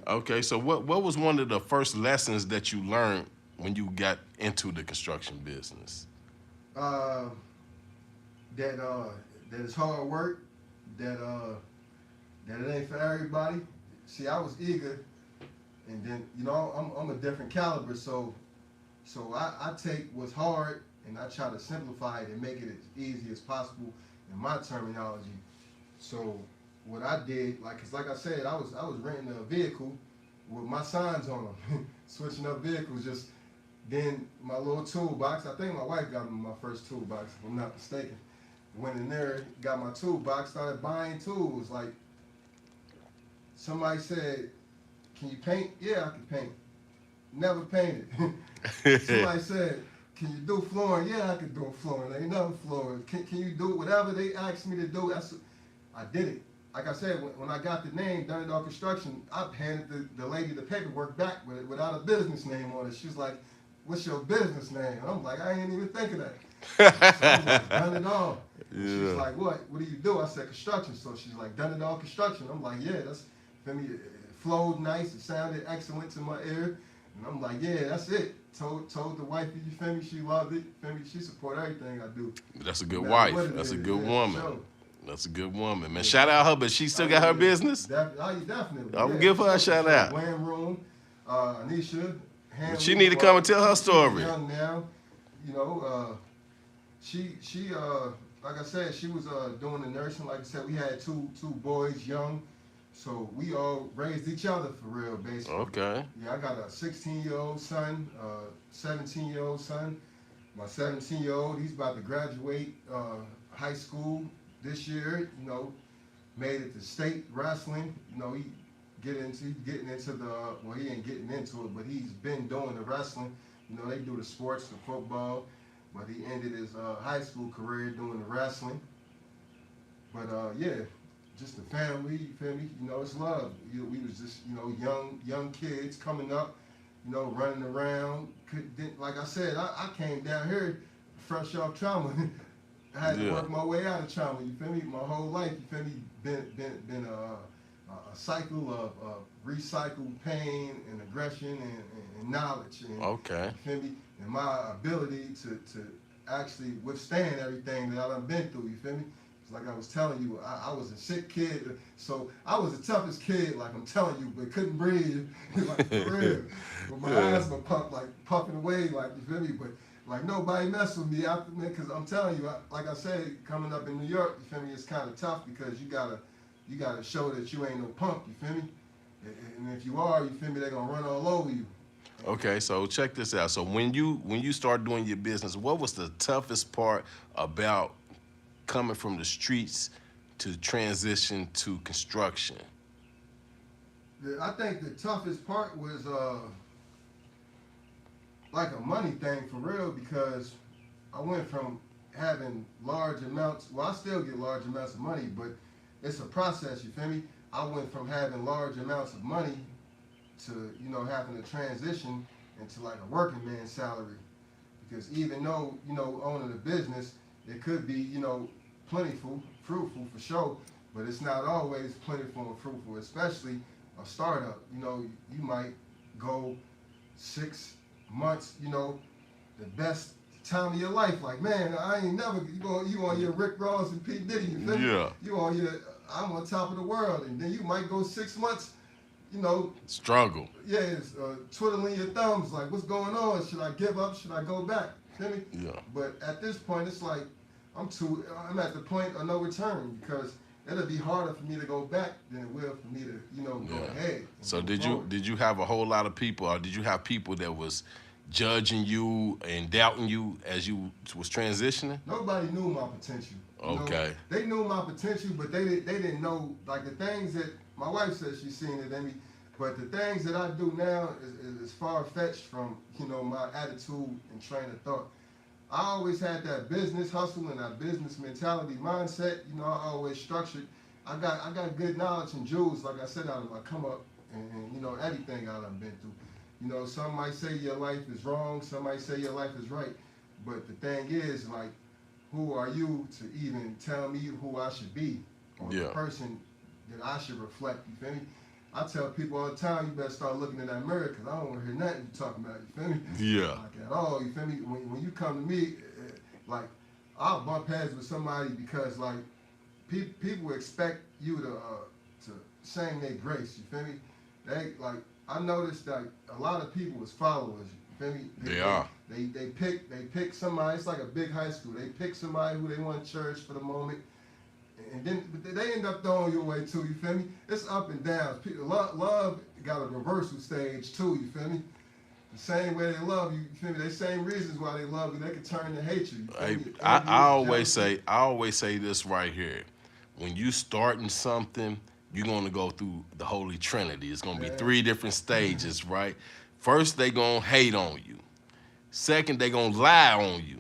Okay, so what was one of the first lessons that you learned when you got into the construction business? That it's hard work, that it ain't for everybody. See, I was eager, and then I'm a different caliber, so I take what's hard and I try to simplify it and make it as easy as possible in my terminology. So what I did, cause like I said, I was renting a vehicle with my signs on them, switching up vehicles. Just then my little toolbox. I think my wife got me my first toolbox, if I'm not mistaken. Went in there, got my toolbox, started buying tools. Like somebody said, "Can you paint?" Yeah, I can paint. Never painted. Somebody said, can you do flooring? Yeah, I can do flooring. Ain't nothing flooring. Can you do whatever they asked me to do? I did it. Like I said, when I got the name, Done It All Construction, I handed the lady the paperwork back without a business name on it. She's like, what's your business name? And I'm like, I ain't even think of that. So I'm like, Done It All. And she's like, what do you do? I said, construction. So she's like, Done It All Construction. I'm like, yeah, that's, feel me, it flowed nice. It sounded excellent to my ear. And I'm like, yeah, that's it. Told the wifey, you feel me, she loved it. Feel me, she support everything I do. That's a good wife. That's a good woman. Sure. That's a good woman, man. Shout out her, but she still got her business. Definitely. I'm gonna give her a shout out. Wayne Room, Anisha. She need to come and tell her story. She's young now, you know. She like I said, she was doing the nursing. Like I said, we had two boys, young, so we all raised each other for real, basically. Okay. Yeah, I got a 16-year-old son, 17-year-old son. My 17-year-old, he's about to graduate high school this year. You know, made it to state wrestling. You know, he's getting into the well, he ain't getting into it, but he's been doing the wrestling. You know, they do the sports, the football, but he ended his high school career doing the wrestling. But yeah, just the family, you feel me? You know, it's love. We was just, you know, young kids coming up, you know, running around. Like I said, I came down here fresh off trauma. I had to work my way out of trauma, you feel me? My whole life, you feel me? Been a cycle of recycled pain and aggression and knowledge. And, okay. You feel me? And my ability to actually withstand everything that I've been through, you feel me? It's like I was telling you, I was a sick kid, so I was the toughest kid, like I'm telling you, but couldn't breathe, like for real. But my asthma pumped, like puffing away, like, you feel me? But like nobody messed with me after, man, because I'm telling you, like I said, coming up in New York, you feel me, it's kind of tough because you gotta show that you ain't no punk, you feel me? And if you are, you feel me, they're gonna run all over you. Okay, so check this out. So when you start doing your business, what was the toughest part about coming from the streets to transition to construction? I think the toughest part was like a money thing for real, because I went from having large amounts, well, I still get large amounts of money, but it's a process, you feel me? I went from having large amounts of money to, you know, having to transition into like a working man's salary. Because even though, you know, owning a business, it could be, you know, plentiful, fruitful for sure, but it's not always plentiful and fruitful, especially a startup. You know, you might go 6 months, you know, the best time of your life. Like, man, I ain't never, you on your Rick Ross and P. Diddy, you feel me? Yeah. You on your, I'm on top of the world. And then you might go 6 months, you know. Struggle. Yeah, it's twiddling your thumbs, like, what's going on? Should I give up? Should I go back? Feel me? Yeah. But at this point, it's like, I'm at the point of no return, because it'll be harder for me to go back than it will for me to, you know, go ahead. So did you have a whole lot of people, or did you have people that was judging you and doubting you as you was transitioning? Nobody knew my potential. Okay. Know? They knew my potential, but they didn't know, like, the things that my wife says she's seen it in me, but the things that I do now is far-fetched from, you know, my attitude and train of thought. I always had that business hustle and that business mentality mindset. You know, I always structured. I got good knowledge and jewels, like I said, out of my come up and you know, everything I've been through. You know, some might say your life is wrong, some might say your life is right. But the thing is, like, who are you to even tell me who I should be, or the person that I should reflect, you feel me? I tell people all the time, you better start looking in that mirror, because I don't want to hear nothing you talking about, you feel me? Yeah. Like, at all, you feel me? When you come to me, like, I'll bump heads with somebody because, like, people expect you to sing their grace, you feel me? They, like, I noticed that a lot of people was followers, you feel me? They pick somebody. It's like a big high school. They pick somebody who they want to church for the moment, and then they end up throwing you away too. You feel me? It's up and down. Love got a reversal stage too. You feel me? The same way they love you. You feel me? They same reasons why they love you. They can turn to hate you. I always say this right here. When you starting something, you're gonna go through the Holy Trinity. It's gonna be 3 different stages, right? First, they gonna hate on you. Second, they gonna lie on you.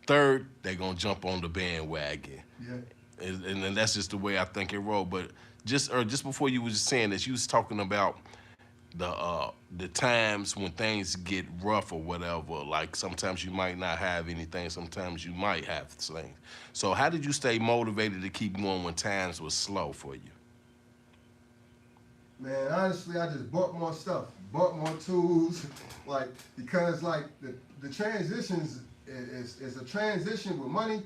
Third, they gonna jump on the bandwagon. Yeah. And that's just the way I think it roll. But just before you was saying this, you was talking about the times when things get rough or whatever. Like sometimes you might not have anything, sometimes you might have things. So how did you stay motivated to keep going when times was slow for you? Man, honestly, I just bought more stuff, bought more tools, like because like the transitions is a transition with money,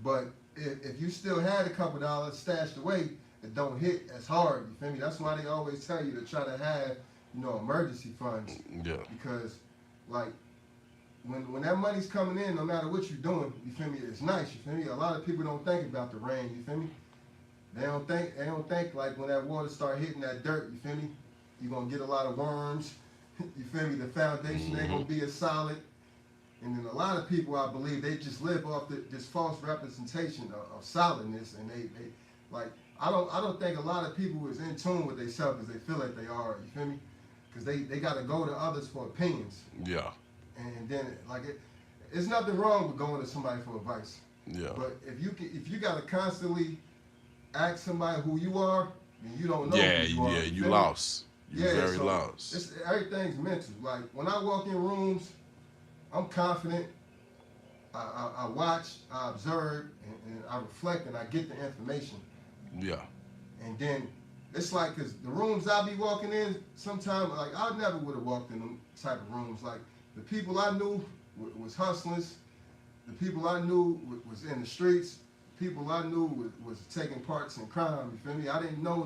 but if you still had a couple dollars stashed away, it don't hit as hard. You feel me? That's why they always tell you to try to have, emergency funds. Yeah. Because like when that money's coming in, no matter what you're doing, you feel me, it's nice. You feel me? A lot of people don't think about the rain. You feel me? They don't think like when that water start hitting that dirt, you feel me? You're gonna get a lot of worms. You feel me? The foundation ain't gonna be as solid. And then a lot of people, I believe, they just live off this false representation of solidness, and they like I don't think a lot of people is in tune with themselves as they feel like they are. You feel me? Because they gotta go to others for opinions. Yeah. And then like it's nothing wrong with going to somebody for advice. Yeah. But if you gotta constantly ask somebody who you are, and you don't know Yeah, who you are. you lost. You're very so lost. Everything's mental. Like when I walk in rooms, I'm confident. I watch, I observe, and I reflect, and I get the information. Yeah. And then it's like, cause the rooms I be walking in, sometimes like I never would have walked in them type of rooms. Like the people I knew was hustlers. The people I knew was in the streets. People I knew was taking parts in crime. You feel me? I didn't know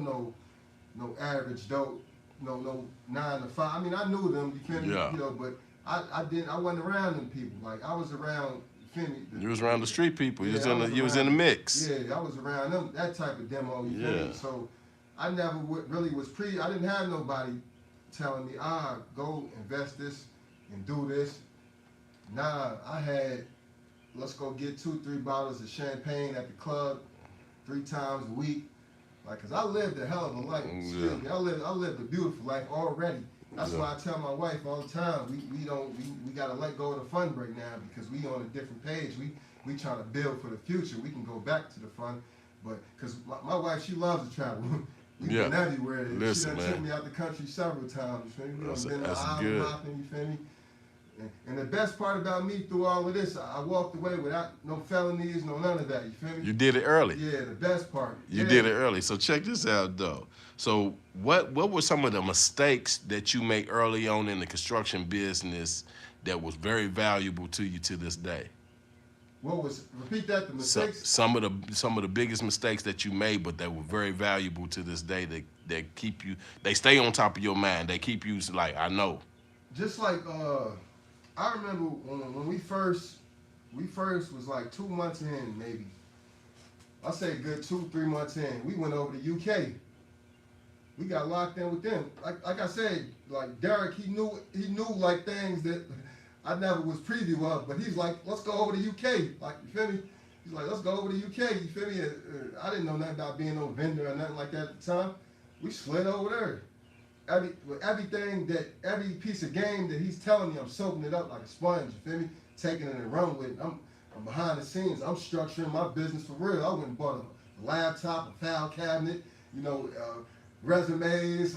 no average dope, no 9 to 5. I mean, I knew them. You feel me? Yeah. But I wasn't around them people. Like I was around. You feel me? You was around the street people. Yeah, You was in the mix. Yeah, I was around them. That type of demo. You feel me? So I never really was I didn't have nobody telling me, go invest this and do this. Nah, I had. Let's go get 2-3 bottles of champagne at the club 3 times a week. Like, cause I lived a hell of a life. Excuse me, I lived a beautiful life already. That's why I tell my wife all the time, we gotta let go of the fun break now because we on a different page. We trying to build for the future. We can go back to the fun, but cause my wife, she loves to travel. We've been everywhere. Listen, she done took me out the country several times. You feel me? We done been to island hopping. You feel me? And the best part about me through all of this, I walked away without no felonies, no none of that. You feel me? You did it early. Yeah, the best part. You did it early. So check this out, though. So what were some of the mistakes that you made early on in the construction business that was very valuable to you to this day? Repeat that, the mistakes? Some of the biggest mistakes that you made, but that were very valuable to this day that keep you, they stay on top of your mind. They keep you like, I know. Just like, I remember when we first was like 2 months in, maybe. I say a good 2-3 months in. We went over to UK. We got locked in with them. Like I said, like Derek, he knew like things that I never was preview of. But he's like, let's go over to UK. Like, you feel me? He's like, let's go over to UK. You feel me? I didn't know nothing about being no vendor or nothing like that at the time. We slid over there. Every piece of game that he's telling me, I'm soaking it up like a sponge, you feel me? Taking it and running with it. I'm behind the scenes. I'm structuring my business for real. I went and bought a laptop, a file cabinet, resumes,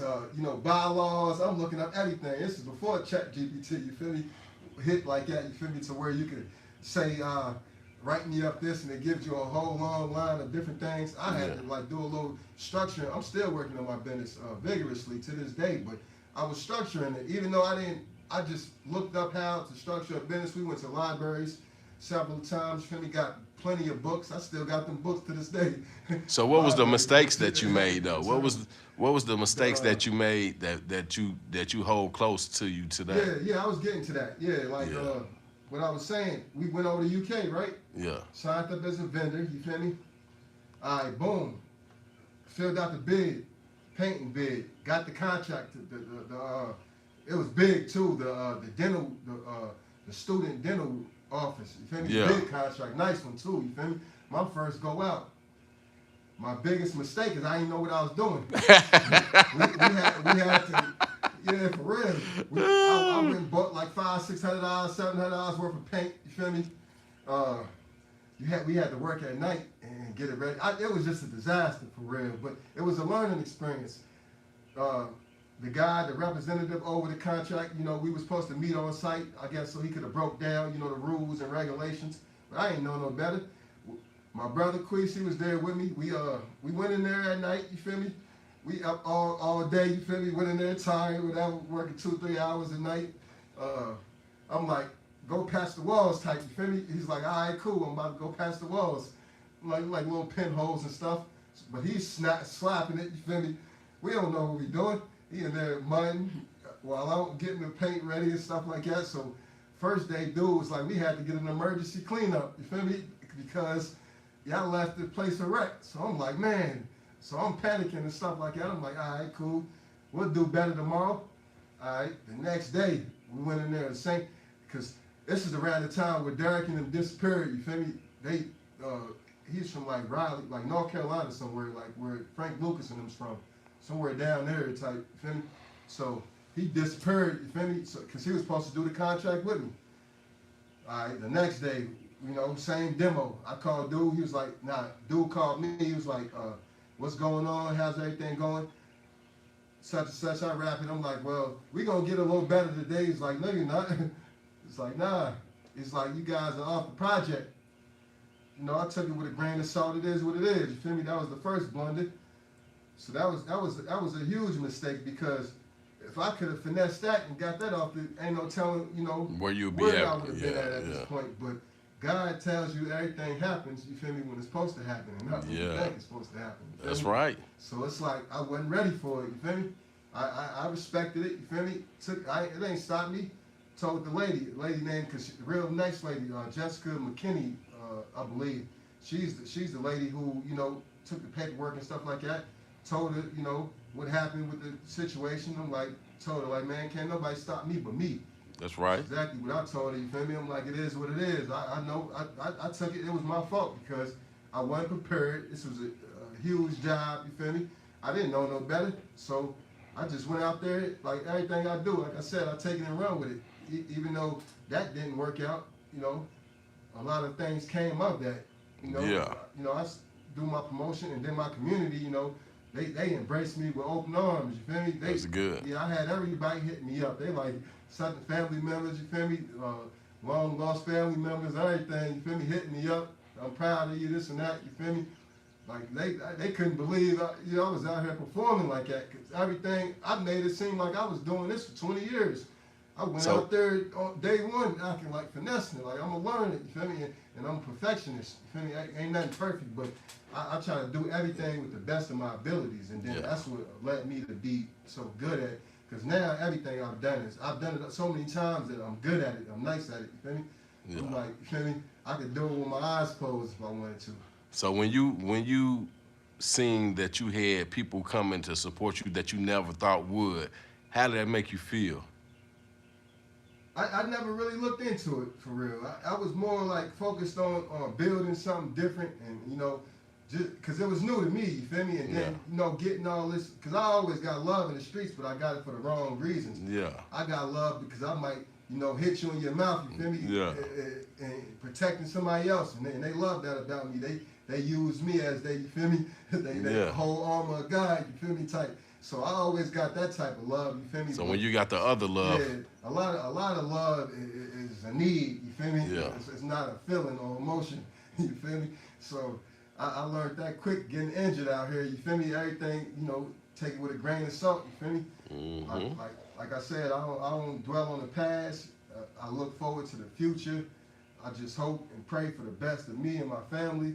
bylaws. I'm looking up everything. This is before ChatGPT, you feel me? Hit like that, you feel me? To where you could say, write me up this, and it gives you a whole long line of different things. I had to like do a little structuring. I'm still working on my business vigorously to this day, but I was structuring it. Even though I just looked up how to structure a business. We went to libraries several times. You feel me? Got plenty of books. I still got them books to this day. So what was the mistakes that you made though? What was the mistakes that you made that you hold close to you today? Yeah, I was getting to that. What I was saying, we went over to UK, right? Yeah. Signed up as a vendor, you feel me? All right, boom. Filled out the bid, painting bid, got the contract. It was big too. The student dental office. You feel me? Yeah. Big contract, nice one too. You feel me? My first go out. My biggest mistake is I didn't know what I was doing. we had to. Yeah, for real. I went and bought like $500, $600, $700 worth of paint. You feel me? Uh, we had to work at night and get it ready. It was just a disaster for real, but it was a learning experience. The representative over the contract, we were supposed to meet on site, I guess, so he could have broke down, the rules and regulations. But I ain't know no better. My brother Queese was there with me. We went in there at night. You feel me? We up all day. You feel me? Went in there tired, whatever, working 2-3 hours a night. I'm like, go past the walls type. You feel me? He's like, all right, cool. I'm about to go past the walls, like little pinholes and stuff. But he's slapping it. You feel me? We don't know what we're doing. He in there mudding while I'm getting the paint ready and stuff like that. So first day, dude was like, we had to get an emergency cleanup. You feel me? Because y'all left the place a wreck. So I'm like, man. So I'm panicking and stuff like that. I'm like, all right, cool. We'll do better tomorrow. All right. The next day, we went in there and sang, because this is around the time where Derek and them disappeared. You feel me? He's from like Raleigh, like North Carolina somewhere, like where Frank Lucas and them's from. Somewhere down there type, you feel me? So he disappeared, you feel me? So, cause he was supposed to do the contract with me. All right, the next day, same demo. I called dude, he was like, nah, dude called me, he was like, what's going on? How's everything going? Such and such, I rap it. I'm like, well, we gonna get a little better today. He's like, no, you're not. It's like, nah. It's like, you guys are off the project. I took it with a grain of salt. It is what it is. You feel me? That was the first blunder. So that was a huge mistake, because if I could have finessed that and got that off, ain't no telling, where you'd be where at. I would have been at this point. But God tells you everything happens, you feel me, when it's supposed to happen, and not when you think it's supposed to happen. That's right. So it's like I wasn't ready for it, you feel me? I respected it, you feel me? It ain't stopped me. Told the lady named, because real nice lady, Jessica McKinney, I believe. She's the lady who, took the paperwork and stuff like that. Told her, what happened with the situation. Told her, like, man, can't nobody stop me but me. That's right. That's exactly what I told her, you feel me? I'm like, it is what it is. I know, I took it was my fault, because I wasn't prepared. This was a huge job, you feel me? I didn't know no better, so I just went out there, like everything I do, like I said, I take it and run with it. Even though that didn't work out, a lot of things came of that, Yeah. I do my promotion, and then my community, they embraced me with open arms, you feel me? That's good. Yeah, I had everybody hitting me up. They like certain family members, you feel me? Long lost family members, everything, you feel me? Hitting me up. I'm proud of you, this and that, you feel me? Like they couldn't believe I was out here performing like that. 'Cause everything, I made it seem like I was doing this for 20 years. I went out there on day one acting like finessing it, like I'm gonna learn it, you feel me? And I'm a perfectionist, you feel me? Ain't nothing perfect, but I try to do everything with the best of my abilities, and then that's what led me to be so good at it. Because now everything I've done it so many times that I'm good at it, I'm nice at it, you feel me? Yeah. I'm like, you feel me? I could do it with my eyes closed if I wanted to. So when you seen that you had people coming to support you that you never thought would, how did that make you feel? I never really looked into it for real. I was more like focused on building something different, and just because it was new to me, you feel me? And then getting all this, because I always got love in the streets, but I got it for the wrong reasons. Yeah. I got love because I might hit you in your mouth, you feel me? Yeah. And protecting somebody else, and they love that about me. They use me as you feel me? They whole armor of God, you feel me, type. So I always got that type of love, you feel me? So when you got the other love. Yeah, a lot of love is a need, you feel me? Yeah. It's not a feeling or emotion, you feel me? So I learned that quick, getting injured out here, you feel me? Everything, take it with a grain of salt, you feel me? Mm-hmm. Like I said, I don't dwell on the past. I look forward to the future. I just hope and pray for the best of me and my family.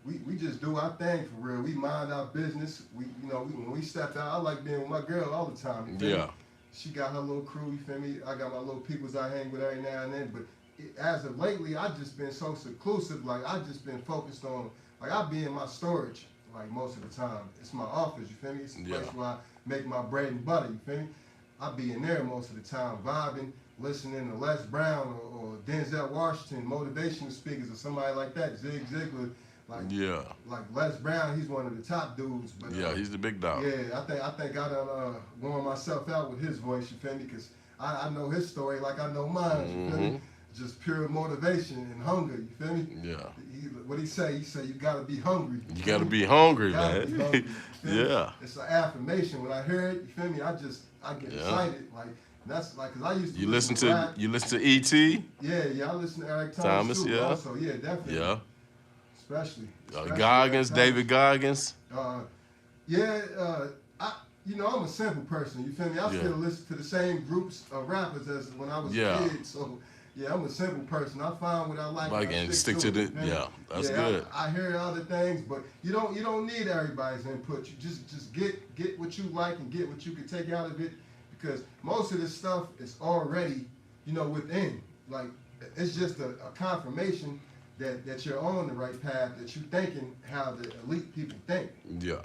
We just do our thing for real. We mind our business. When we step out, I like being with my girl all the time. You feel me? She got her little crew, you feel me? I got my little peoples I hang with every now and then. But as of lately, I've just been so seclusive. Like, I've just been focused on, like, I be in my storage, like, most of the time. It's my office, you feel me? It's the place where I make my bread and butter, you feel me? I be in there most of the time, vibing, listening to Les Brown or Denzel Washington, motivational speakers, or somebody like that, Zig Ziglar, Like Les Brown, he's one of the top dudes. But he's the big dog. Yeah, I think I done worn myself out with his voice. You feel me? Because I know his story like I know mine. You feel me? Just pure motivation and hunger. You feel me? Yeah. What he say? He say you gotta be hungry. You gotta be hungry, man. Be hungry, yeah. It's an affirmation. When I hear it, you feel me? I get excited. Like that's like, cause I used to listen to rap. You listen to E.T. Yeah, I listen to Eric Thomas too. Yeah. Also, yeah, definitely. Yeah. Especially Goggins, David Goggins. I'm a simple person. You feel me? I still listen to the same groups of rappers as when I was a kid. So yeah, I'm a simple person. I find what I like and stick to it. That's good. I hear other things, but you don't need everybody's input. You just get what you like and get what you can take out of it, because most of this stuff is already within. Like it's just a confirmation that you're on the right path, that you're thinking how the elite people think. Yeah.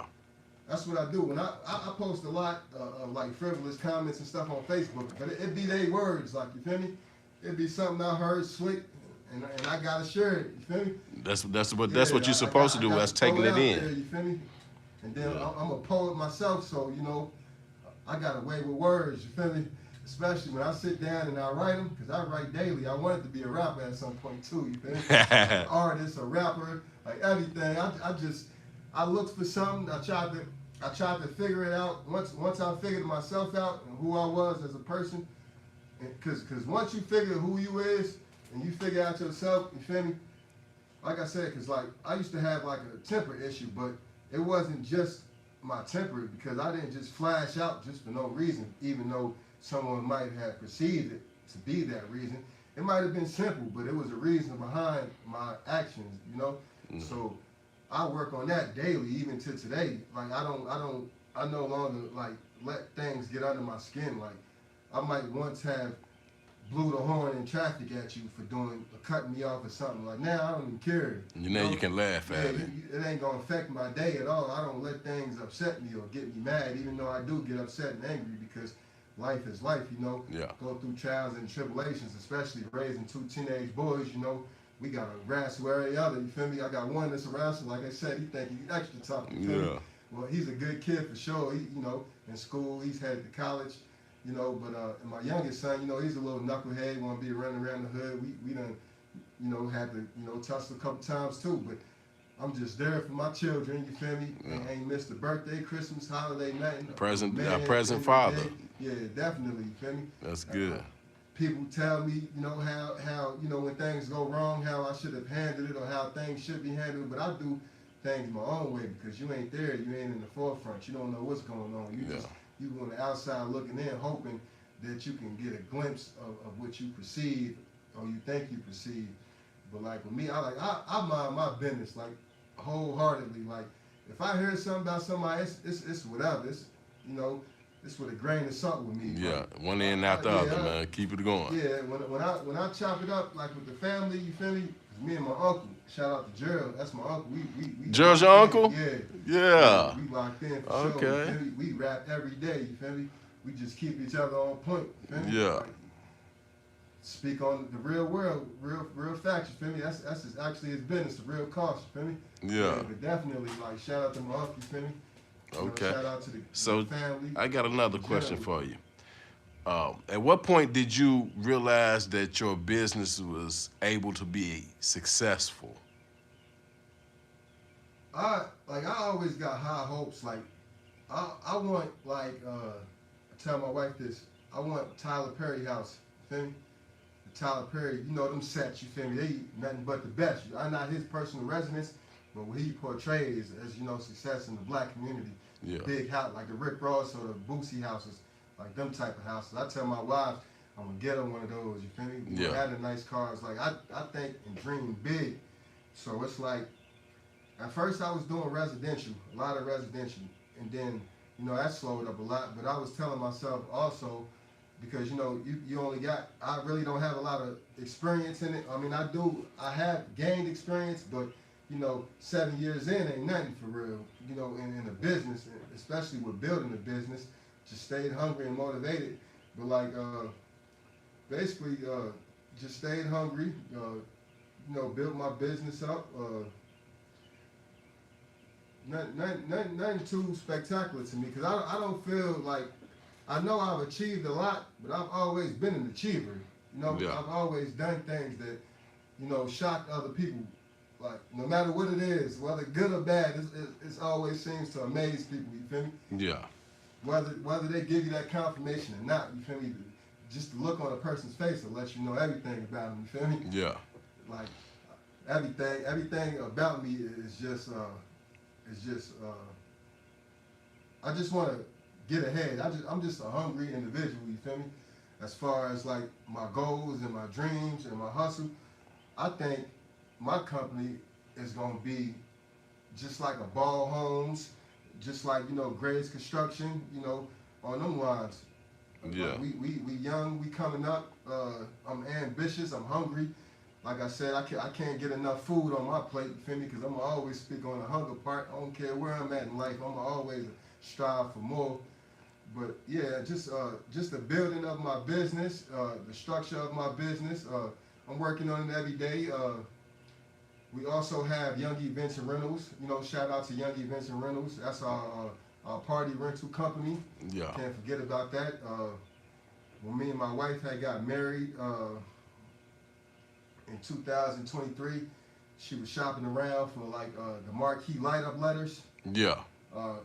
That's what I do. When I post a lot of like frivolous comments and stuff on Facebook, but it be they words, like, you feel me? It'd be something I heard slick, and I gotta share it. You feel me? That's what you're supposed to do. That's taking it in. There, you feel me? And then I'm a poet myself, so I got a way with words. You feel me? Especially when I sit down and I write them, because I write daily. I wanted to be a rapper at some point too. You feel me? An artist, a rapper, like everything. I looked for something. I tried to figure it out. Once I figured myself out and who I was as a person, because once you figure who you is and you figure out yourself, you feel me? Like I said, because like I used to have like a temper issue, but it wasn't just my temper, because I didn't just flash out just for no reason, even though someone might have perceived it to be that reason. It might have been simple, but it was a reason behind my actions, So I work on that daily, even to today. Like I no longer like let things get under my skin. Like I might once have blew the horn in traffic at you for cutting me off or something. Like now I don't even care. You can laugh at it. It ain't gonna affect my day at all. I don't let things upset me or get me mad, even though I do get upset and angry, because life is life, Yeah. Go through trials and tribulations, especially raising two teenage boys, We got a wrestle every other, you feel me? I got one that's a wrestler, like I said, he think he's extra tough, you feel me? Well, he's a good kid for sure. He, in school, he's headed to college, but and my youngest son, he's a little knucklehead, want to be running around the hood. We done, had to, tussle a couple times too, but I'm just there for my children, you feel me? Yeah. Ain't missed a birthday, Christmas, holiday, nothing. Present father. Yeah, definitely, you feel me? That's good. People tell me, how when things go wrong, how I should have handled it or how things should be handled, but I do things my own way, because you ain't there, you ain't in the forefront, you don't know what's going on. You on the outside looking in, hoping that you can get a glimpse of what you perceive or you think you perceive. But like with me, I mind my business like wholeheartedly. Like if I hear something about somebody, it's whatever. It's it's with a grain of salt with me. Yeah, one end out the other, man. Keep it going. Yeah, when I chop it up like with the family, you feel me? Me and my uncle, shout out to Gerald, that's my uncle. We Gerald's your uncle? Yeah. We locked in for okay. sure. You feel me? We rap every day, you feel me? We just keep each other on point, you feel me? Yeah. Like, speak on the real world, real facts, you feel me? That's actually his business, the real cost, you feel me? Yeah. But definitely, like, shout out to my uncle, you feel me? Okay. Shout out to the family. I got another question for you. At what point did you realize that your business was able to be successful? I always got high hopes. Like, I want, like, I tell my wife this, I want Tyler Perry house, you feel me? The Tyler Perry, them sets, you feel me? They nothing but the best. I'm not his personal residence, but what he portrays as, success in the black community. Yeah. Big house, like the Rick Ross or the Boosie houses, like them type of houses. I tell my wife, I'm gonna get her one of those, you feel me? Yeah. Had a nice cars. Like I think and dream big. So it's like, at first I was doing residential, a lot of residential. And then, that slowed up a lot. But I was telling myself also, because, you only got, I really don't have a lot of experience in it. I mean, I have gained experience, but 7 years in ain't nothing for real, in a business, especially with building a business. Just stayed hungry and motivated. But like, basically, just stayed hungry, built my business up. Nothing too spectacular to me because I don't feel like I know I've achieved a lot, but I've always been an achiever. You know, Yeah. I've always done things that, shocked other people. Like, no matter what it is, whether good or bad, it always seems to amaze people, you feel me? Yeah. Whether they give you that confirmation or not, you feel me? Just the look on a person's face will let you know everything about them, you feel me? Yeah. Like, everything about me is just, I just want to get ahead. I'm just a hungry individual, you feel me? As far as like my goals and my dreams and my hustle, I think my company is gonna be just like a Ball Homes, just like Graves Construction, on them lines. Yeah. Like we young, we coming up. I'm ambitious. I'm hungry. Like I said, I can't get enough food on my plate. You feel me? Because I'm always speak on the hunger part. I don't care where I'm at in life. I'm always strive for more. But yeah, just the building of my business, the structure of my business. I'm working on it every day. We also have Young Events and Rentals. Shout out to Young Events and Rentals. That's our party rental company. Yeah. Can't forget about that. When me and my wife had got married in 2023, she was shopping around for like the marquee light up letters. Yeah. A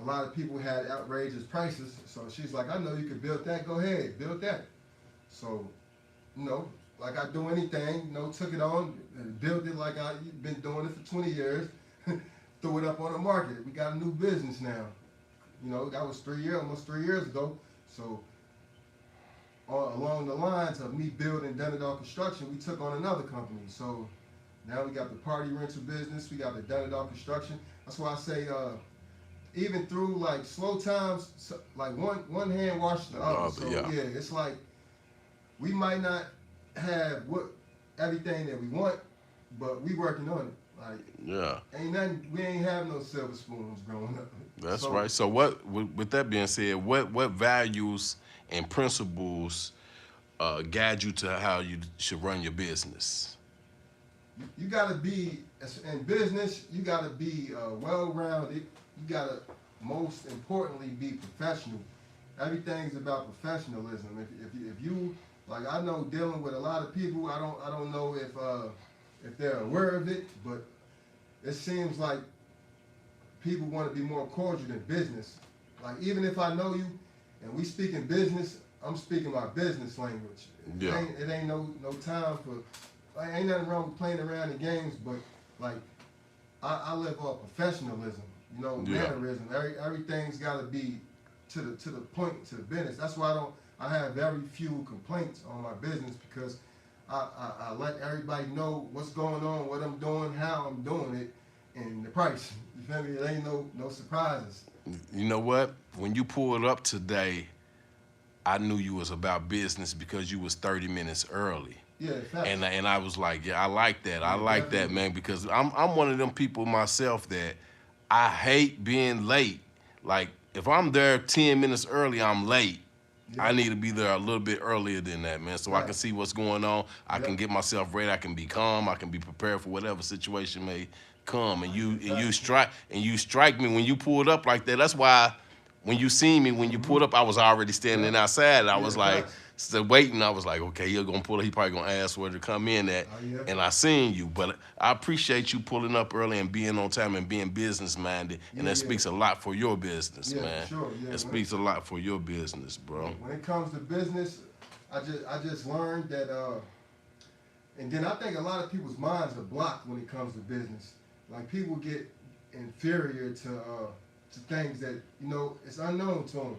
lot of people had outrageous prices, so she's like, I know you could build that, go ahead, build that. So, like I do anything, took it on, and built it like I've been doing it for 20 years, threw it up on the market. We got a new business now. That was almost 3 years ago. So, along the lines of me building Done-It-All Construction, we took on another company. So, now we got the party rental business, we got the Done-It-All Construction. That's why I say, even through like slow times, like one hand washes the other. So yeah, it's like we might not have everything that we want, but we working on it. Like we ain't have no silver spoons growing up. That's right. So with that being said, what values and principles guide you to how you should run your business? You gotta be in business. You gotta be well-rounded. You gotta, most importantly, be professional. Everything's about professionalism. If you like, I know dealing with a lot of people. I don't know if they're aware of it, but it seems like people want to be more cordial than business. Like even if I know you and we speak in business, I'm speaking my business language. Yeah. It ain't no time for. Like, ain't nothing wrong with playing around in games, but like I live off professionalism. Mannerism. Everything's got to be to the point, to the business. That's why I have very few complaints on my business because I let everybody know what's going on, what I'm doing, how I'm doing it, and the price. You feel me? It ain't no surprises. You know what? When you pulled up today, I knew you was about business because you was 30 minutes early. Yeah, exactly. And I was like, yeah, I like that. I like that, man, because I'm one of them people myself that I hate being late. Like, if I'm there 10 minutes early, I'm late. Yeah. I need to be there a little bit earlier than that, man, so I can see what's going on. I can get myself ready. I can be calm. I can be prepared for whatever situation may come. And you strike me when you pulled up like that. That's why when you see me, when you pulled up, I was already standing outside. I was like, still waiting. I was like, okay, he's gonna pull up. He probably gonna ask where to come in at. And I seen you. But I appreciate you pulling up early and being on time and being business minded. And that speaks a lot for your business, man. Sure. Yeah, it speaks a lot for your business, bro. When it comes to business, I just learned that and then I think a lot of people's minds are blocked when it comes to business. Like people get inferior to things that it's unknown to them.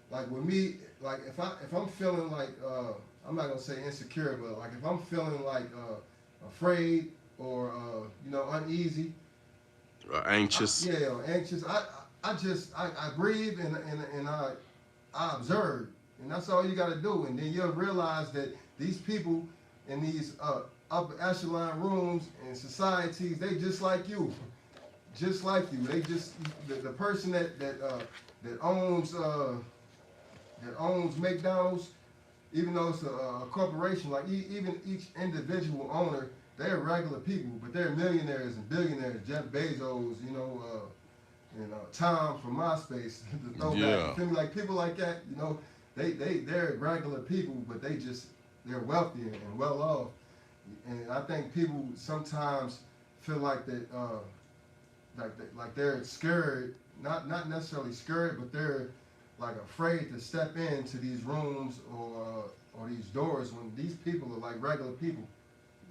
Like with me, like if I'm feeling like I'm not gonna say insecure, but like if I'm feeling like afraid or uneasy, anxious. Anxious. I breathe and I observe, and that's all you gotta do, and then you'll realize that these people in these upper echelon rooms and societies, they just like you. Just like you, they just the person that owns McDonald's, even though it's a corporation. Like even each individual owner they're regular people, but they're millionaires and billionaires. Jeff Bezos, and Tom from MySpace, the throwback. Yeah. You feel me? Like people like that, they're regular people, but they're wealthy and well off. And I think people sometimes feel like that, like they're scared, not necessarily scared, but they're like afraid to step into these rooms or these doors when these people are like regular people.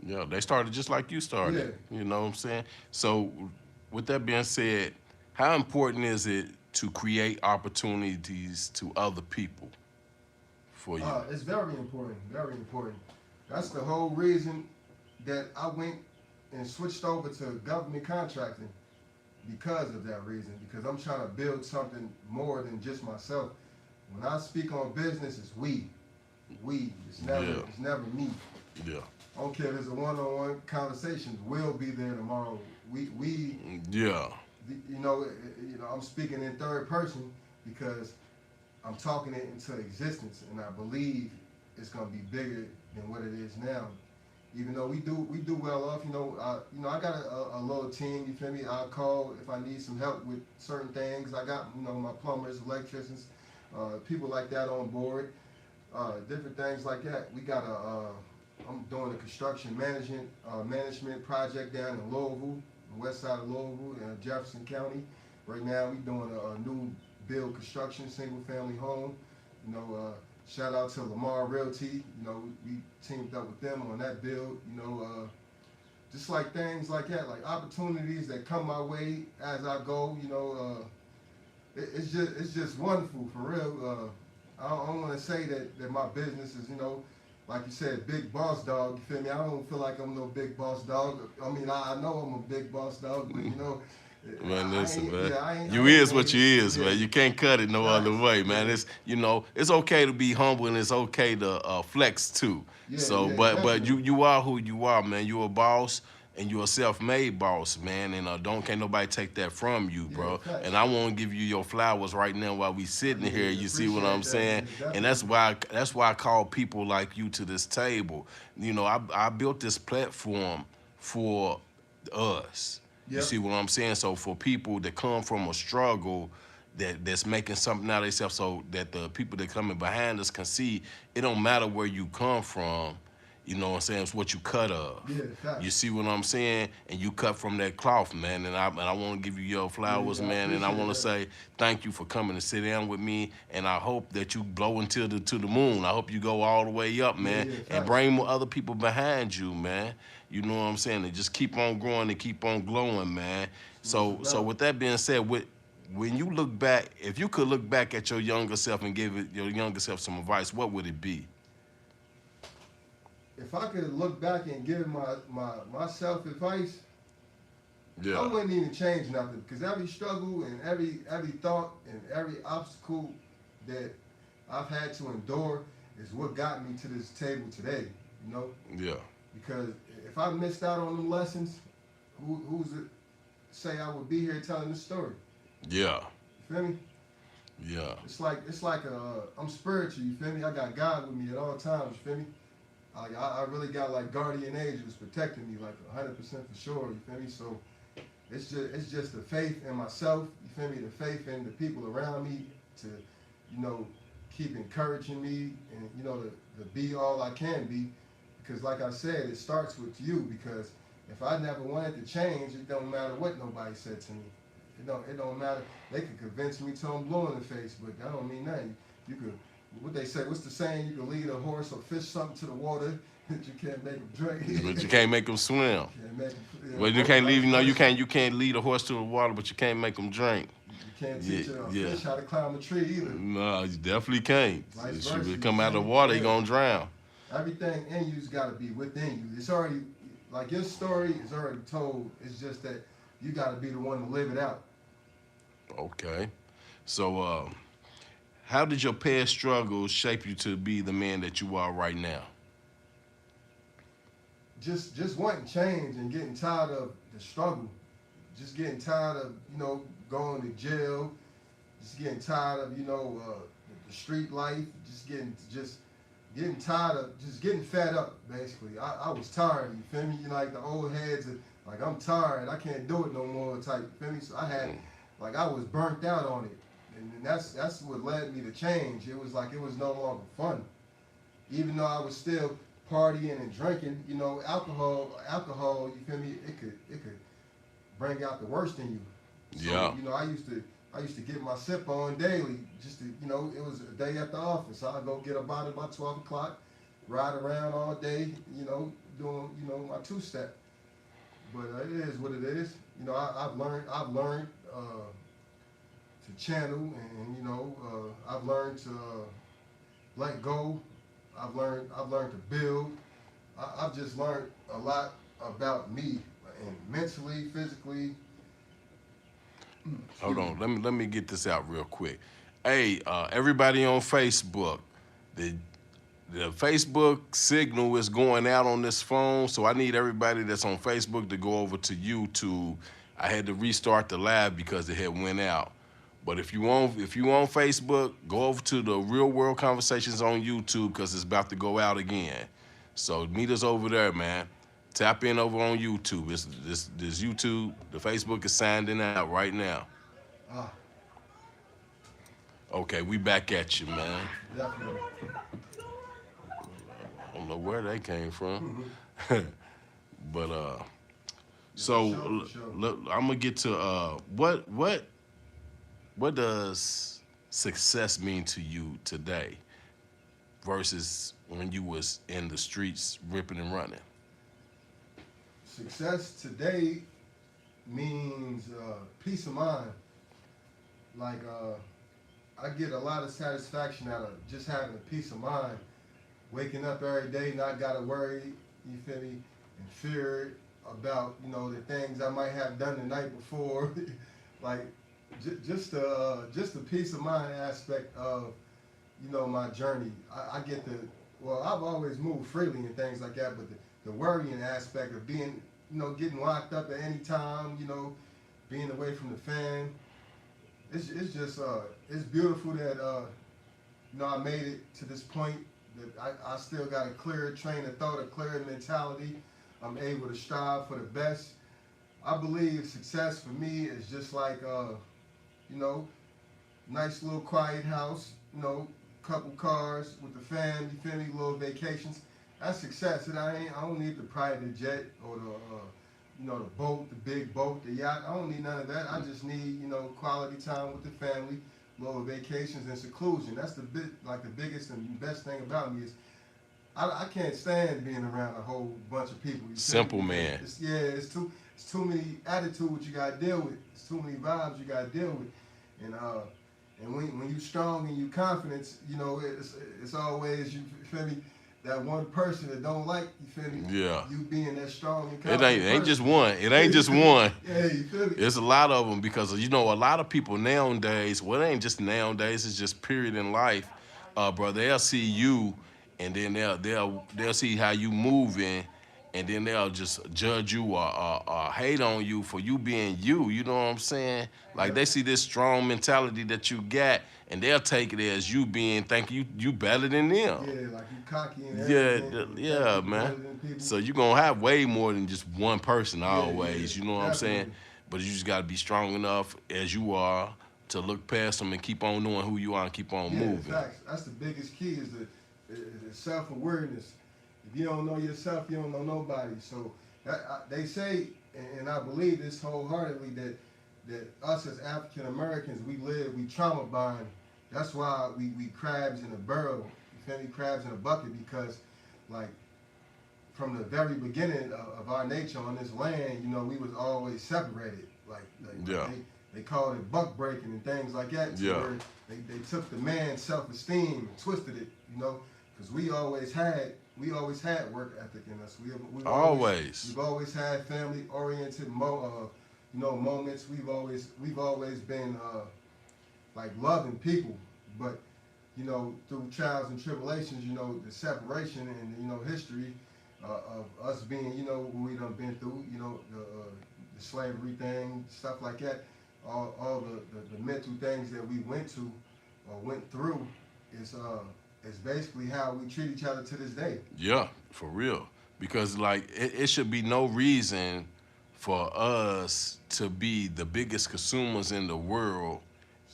Yeah, they started just like you started. Yeah. You know what I'm saying? So, with that being said, how important is it to create opportunities to other people for you? It's very important, very important. That's the whole reason that I went and switched over to government contracting because of that reason. Because I'm trying to build something more than just myself. When I speak on business, it's we. It's never me. Yeah. I don't care if it's a one-on-one conversation. We'll be there tomorrow. We. Yeah. I'm speaking in third person because I'm talking it into existence, and I believe it's gonna be bigger than what it is now. Even though we do well off, I got a little team. You feel me? I'll call if I need some help with certain things. I got my plumbers, electricians, people like that on board. Different things like that. We got I'm doing a construction management project down in Louisville, the west side of Louisville, in Jefferson County. Right now, we doing a new build construction, single family home. Shout out to Lamar Realty. We teamed up with them on that build. Just like things like that, like opportunities that come my way as I go. It's just wonderful for real. I don't want to say that my business is like you said, big boss dog. You feel me? I don't feel like I'm no big boss dog. I mean, I know I'm a big boss dog, but Man, listen, man. You is what you is, yeah. man. You can't cut it no other way, man. Yeah. It's okay to be humble and it's okay to flex too. Yeah, but definitely. you are who you are, man. You a boss and you a self-made boss, man. And can't nobody take that from you, bro. Yeah, and I want to give you your flowers right now while we sitting here. You see what I'm saying? That. And that's why I call people like you to this table. I built this platform for us. You Yep. see what I'm saying? So for people that come from a struggle that's making something out of themselves, so that the people that coming behind us can see it don't matter where you come from, you know what I'm saying? It's what you cut of. Yeah, facts. You see what I'm saying? And you cut from that cloth, man. And I want to give you your flowers, Yeah, I man. And I want to appreciate say thank you for coming to sit down with me. And I hope that you blow to the moon. I hope you go all the way up, man. Yeah, and facts. bring more other people behind you, man. You know what I'm saying? And just keep on growing and keep on glowing, man. So with that being said, when you look back, if you could look back at your younger self and give your younger self some advice, what would it be? If I could look back and give myself advice, Yeah. I wouldn't even change nothing, because every struggle and every thought and every obstacle that I've had to endure is what got me to this table today. Yeah. Because if I missed out on them lessons, who's to say I would be here telling this story? Yeah. You feel me? Yeah. It's like I'm spiritual. You feel me? I got God with me at all times. You feel me? I really got like guardian angels protecting me, like 100% for sure. You feel me? So it's just the faith in myself. You feel me? The faith in the people around me to keep encouraging me and to be all I can be. Because like I said, it starts with you. Because if I never wanted to change, it don't matter what nobody said to me. It don't matter. They could convince me till I'm blue in the face, but that don't mean nothing. You could, what they say, what's the saying? You can lead a horse or fish something to the water that you can't make them drink. But you can't make them swim. Can't make 'em, Well, you can't leave. You can't lead a horse to the water, but you can't make them drink. You can't teach a fish how to climb a tree either. No, you definitely can't. Vice If versa, you come out of the you water, can't. you're gonna drown. Everything in you's got to be within you. It's already, like your story is already told. It's just that you got to be the one to live it out. Okay. So, how did your past struggles shape you to be the man that you are right now? Just wanting change and getting tired of the struggle. Just getting tired of, going to jail. Just getting tired of, the street life. Just getting tired of just getting fed up. Basically, I was tired. You feel me? You know, like the old heads, like I'm tired. I can't do it no more. Type. You feel me? So I had, like, I was burnt out on it, and that's what led me to change. It was like it was no longer fun, even though I was still partying and drinking. You know, alcohol. You feel me? It could bring out the worst in you. So, Yeah. you know, I used to get my sip on daily, just to, you know, it was a day at the office. I'd go get a bottle by 12 o'clock, ride around all day, you know, doing, you know, my two-step. But it is what it is. You know, I've learned to channel, and you know, I've learned to let go. I've learned to build. I've just learned a lot about me, and mentally, physically. Hold Excuse me. on. Let me get this out real quick. Hey, everybody on Facebook, the the Facebook signal is going out on this phone, so I need everybody that's on Facebook to go over to YouTube. I had to restart the live because it had went out. But if you on Facebook, go over to the Real World Conversations on YouTube because it's about to go out again. So meet us over there, man. Tap in over on YouTube. This YouTube, the Facebook is signing out right now. Ah, Okay, we back at you, man. definitely. I don't know where they came from, Mhm. but Yeah, so for sure, for sure. I'm gonna get to what does success mean to you today versus when you was in the streets ripping and running? Success today means peace of mind. Like, I get a lot of satisfaction out of just having a peace of mind. Waking up every day, not gotta worry, you feel me, and fear about, you know, the things I might have done the night before. Like, just the peace of mind aspect of, you know, my journey. I get the, well, I've always moved freely and things like that, but the worrying aspect of being, you know, getting locked up at any time, you know, being away from the fam, it's just, it's beautiful that, you know, I made it to this point that I still got a clear train of thought, a clear mentality. I'm able to strive for the best. I believe success for me is just like, you know, nice little quiet house, you know, couple cars with the fam, you feel me, little vacations. That's success. And I don't need the private jet or the, you know, the boat, the big boat, the yacht. I don't need none of that. I just need, you know, quality time with the family, little vacations and seclusion. That's the like the biggest and best thing about me is I can't stand being around a whole bunch of people. You feel Simple me? man. It's too many attitudes you gotta deal with. It's too many vibes you gotta deal with. And when you strong and you confident, you know, it's always, you feel me, that one person that don't like, you feel me, Yeah. you being that strong and It confident ain't just person. one. It ain't just one. Yeah, you feel me? It's a lot of them because you know a lot of people nowadays. Well, it ain't just nowadays. It's just period in life, bro. They'll see you, and then they'll see how you moving, and then they'll just judge you or hate on you for you being you. You know what I'm saying? Like Yeah. they see this strong mentality that you got, and they'll take it as you being thinking you better than them. Yeah, like you cocky and Yeah, arrogant. And you think yeah, you better man. than people. So you're gonna have way more than just one person Yeah, always, you know what I'm saying? definitely. But you just gotta be strong enough as you are to look past them and keep on knowing who you are and keep on Yeah, moving. facts. That's the biggest key is the self-awareness. If you don't know yourself, you don't know nobody. So they say, and I believe this wholeheartedly, that us as African Americans, we trauma bond. That's why we crabs in a barrel, you feel me, crabs in a bucket, because like from the very beginning of our nature on this land, you know, we was always separated. Like Yeah. they called it buck breaking and things like that. To Yeah. where they took the man's self-esteem and twisted it, you know, because we always had work ethic in us. We've always had family-oriented you know, moments. We've always been like loving people, but you know, through trials and tribulations, you know, the separation and, you know, history of us being, you know, what we done been through, you know, the slavery thing, stuff like that, all the mental things that we went through is it's basically how we treat each other to this day. Yeah, for real. Because like it should be no reason for us to be the biggest consumers in the world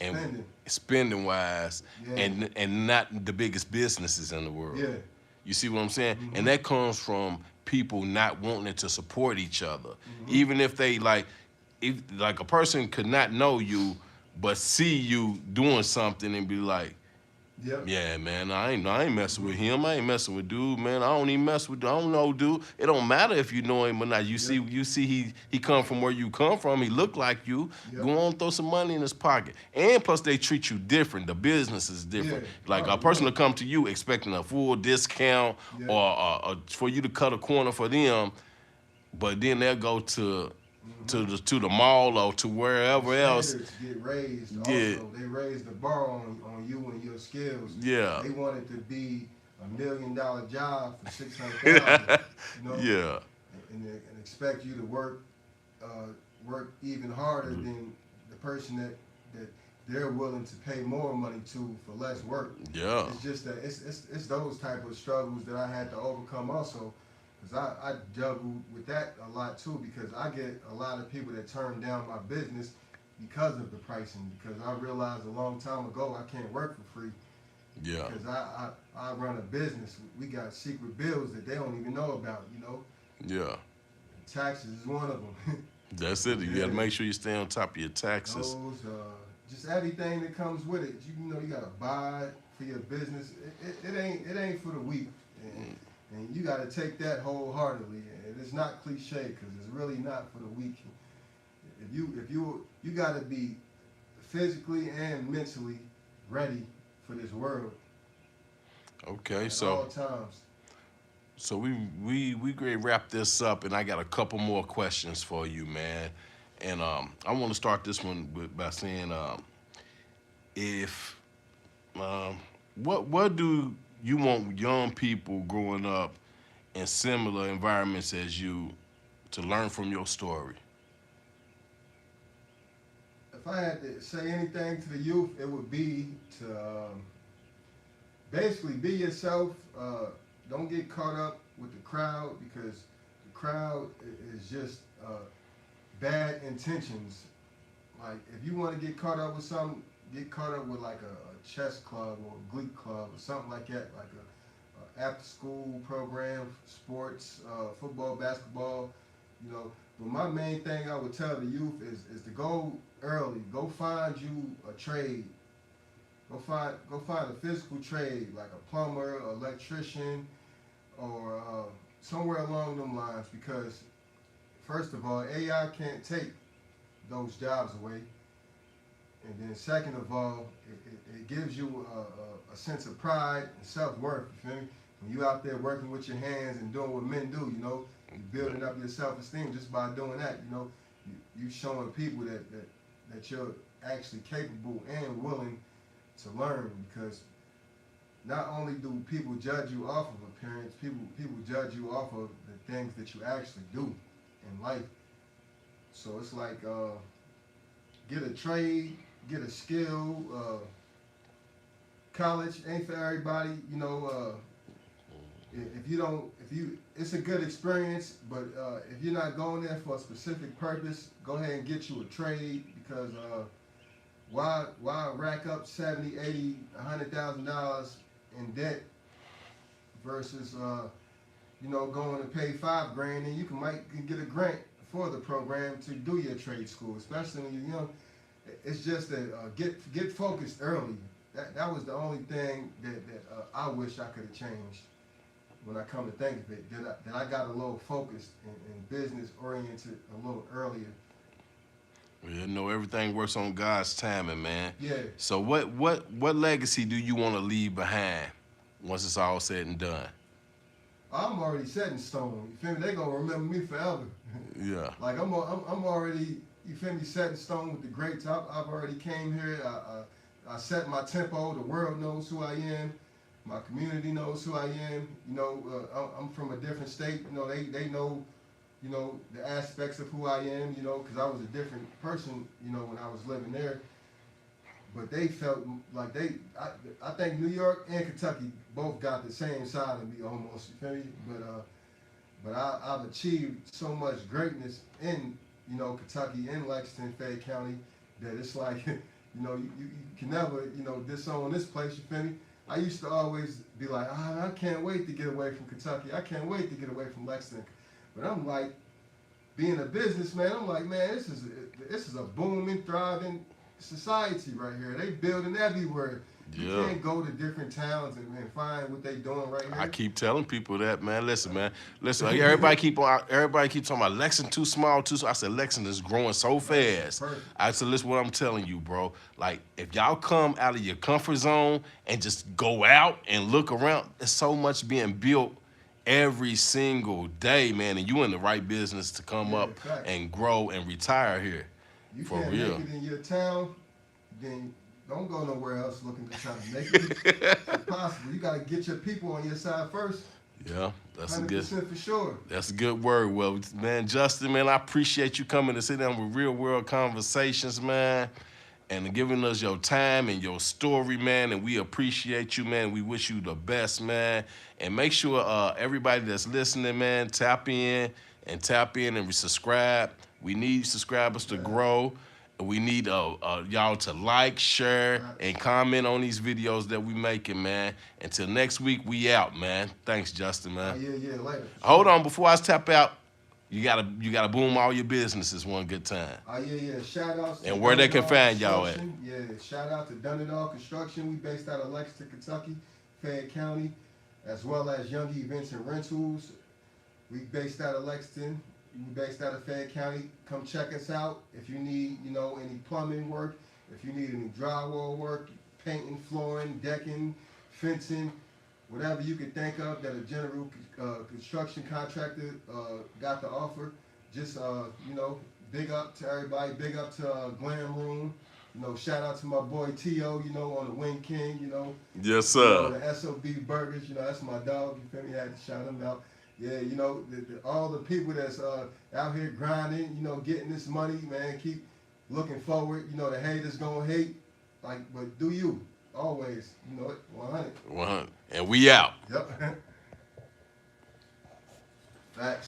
and Spending. spending wise Yeah. and not the biggest businesses in the world. Yeah. You see what I'm saying? Mm-hmm. And that comes from people not wanting to support each other. Mm-hmm. Even if they if like a person could not know you but see you doing something and be like, Yep. yeah, man, I ain't messing with him. I ain't messing with dude, man. I don't even mess with. I don't know, dude. It don't matter if you know him or not. You see, he come from where you come from. He look like you. Yep. Go on, throw some money in his pocket. And plus, they treat you different. The business is different. Yeah. Like Right, a person right. will come to you expecting a full discount Yeah. or for you to cut a corner for them, but then they'll go to the mall or to wherever else. Standards get raised. Yeah. Also, they raise the bar on you and your skills. Yeah. They want it to be $1 million job for $600,000. You know. Yeah. And expect you to work even harder than the person that they're willing to pay more money to for less work. Yeah. It's just that it's those type of struggles that I had to overcome also. Because I juggle with that a lot too, because I get a lot of people that turn down my business because of the pricing. Because I realized a long time ago I can't work for free. Yeah. Because I run a business. We got secret bills that they don't even know about, you know. Yeah. Taxes is one of them. That's it. You gotta make sure you stay on top of your taxes. Those, just everything that comes with it. You know, you gotta buy it for your business. It ain't for the weak. And you got to take that wholeheartedly. And it's not cliche because it's really not for the weak. If you got to be physically and mentally ready for this world. Okay, at so all times. so we great wrap this up, and I got a couple more questions for you, man. And I want to start this one by saying, if what do you want young people growing up in similar environments as you to learn from your story? If I had to say anything to the youth, it would be to basically be yourself. Don't get caught up with the crowd because the crowd is just bad intentions. Like if you want to get caught up with something, get caught up with like a chess club or a glee club or something like that, like a after school program, sports, football, basketball, you know. But my main thing I would tell the youth is to go early. Go find you a trade. Go find a physical trade like a plumber, electrician, or somewhere along them lines. Because first of all, AI can't take those jobs away. And then second of all, it gives you a sense of pride and self-worth, you feel me? When you out there working with your hands and doing what men do, you know, you're building up your self-esteem just by doing that, you know. You showing people that you're actually capable and willing to learn, because not only do people judge you off of appearance, people judge you off of the things that you actually do in life. So it's like get a trade, get a skill. College ain't for everybody, you know. It's a good experience, but if you're not going there for a specific purpose, go ahead and get you a trade, because why rack up $70, $80, $100,000 in debt versus you know, going to pay $5,000 and you can get a grant for the program to do your trade school, especially when you're young. It's just that get focused early. That was the only thing that I wish I could have changed when I come to think of it. That I got a little focused and business oriented a little earlier. You know, everything works on God's timing, man. Yeah. So what legacy do you want to leave behind once it's all said and done? I'm already set in stone. You feel me? They gonna remember me forever. Yeah. Like I'm already, you feel me, set in stone with the greats. I've already came here. I set my tempo. The world knows who I am. My community knows who I am. You know, I'm from a different state. You know, they know, you know, the aspects of who I am. You know, because I was a different person. You know, when I was living there. but they felt like I think New York and Kentucky both got the same side of me almost. You feel me? But I've achieved so much greatness in, Kentucky and Lexington, Fayette County, that it's like, you can never, disown this place. You feel me? I used to always be like, I can't wait to get away from Kentucky. I can't wait to get away from Lexington. But I'm like, being a businessman, I'm like, man, this is a booming, thriving society right here. They building everywhere. You Yeah. can't go to different towns and find what they doing right here. I keep telling people that, man. Listen, man. Listen, everybody keeps talking about Lexington too small, too. I said Lexington's growing so fast. Perfect. I said, listen, what I'm telling you, bro. Like, if y'all come out of your comfort zone and just go out and look around, there's so much being built every single day, man. And you in the right business to come up exactly. and grow and retire here. You For can't real. make it in your town, then don't go nowhere else looking to try to make it. If possible, you got to get your people on your side first. Yeah, that's 100% for sure. That's a good word. Well, man, Justin, man, I appreciate you coming to sit down with Real World Conversations, man, and giving us your time and your story, man. And we appreciate you, man. We wish you the best, man. And make sure everybody that's listening, man, tap in and subscribe. We need subscribers to grow. We need y'all to like, share, and comment on these videos that we making, man. Until next week, we out, man. Thanks, Justin, man. Yeah, later. Hold on, before I tap out, you gotta boom all your businesses one good time. Yeah. Shout outs. And where they can find y'all at. Yeah, shout out to Done It All Construction. We based out of Lexington, Kentucky, Fayette County, as well as Young Events and Rentals. We based out of Lexington. We based out of Fayette County. Come check us out. If you need, any plumbing work, if you need any drywall work, painting, flooring, decking, fencing, whatever you could think of that a general construction contractor got to offer. Just, big up to everybody. Big up to Glam Room. Shout out to my boy T.O., on the Wing King, Yes, sir. The SOB Burgers, that's my dog. You feel me? I had to shout him out. Yeah, all the people that's out here grinding, getting this money, man, keep looking forward. The haters gonna hate, but do you always, 100. 100. And we out. Yep. Facts.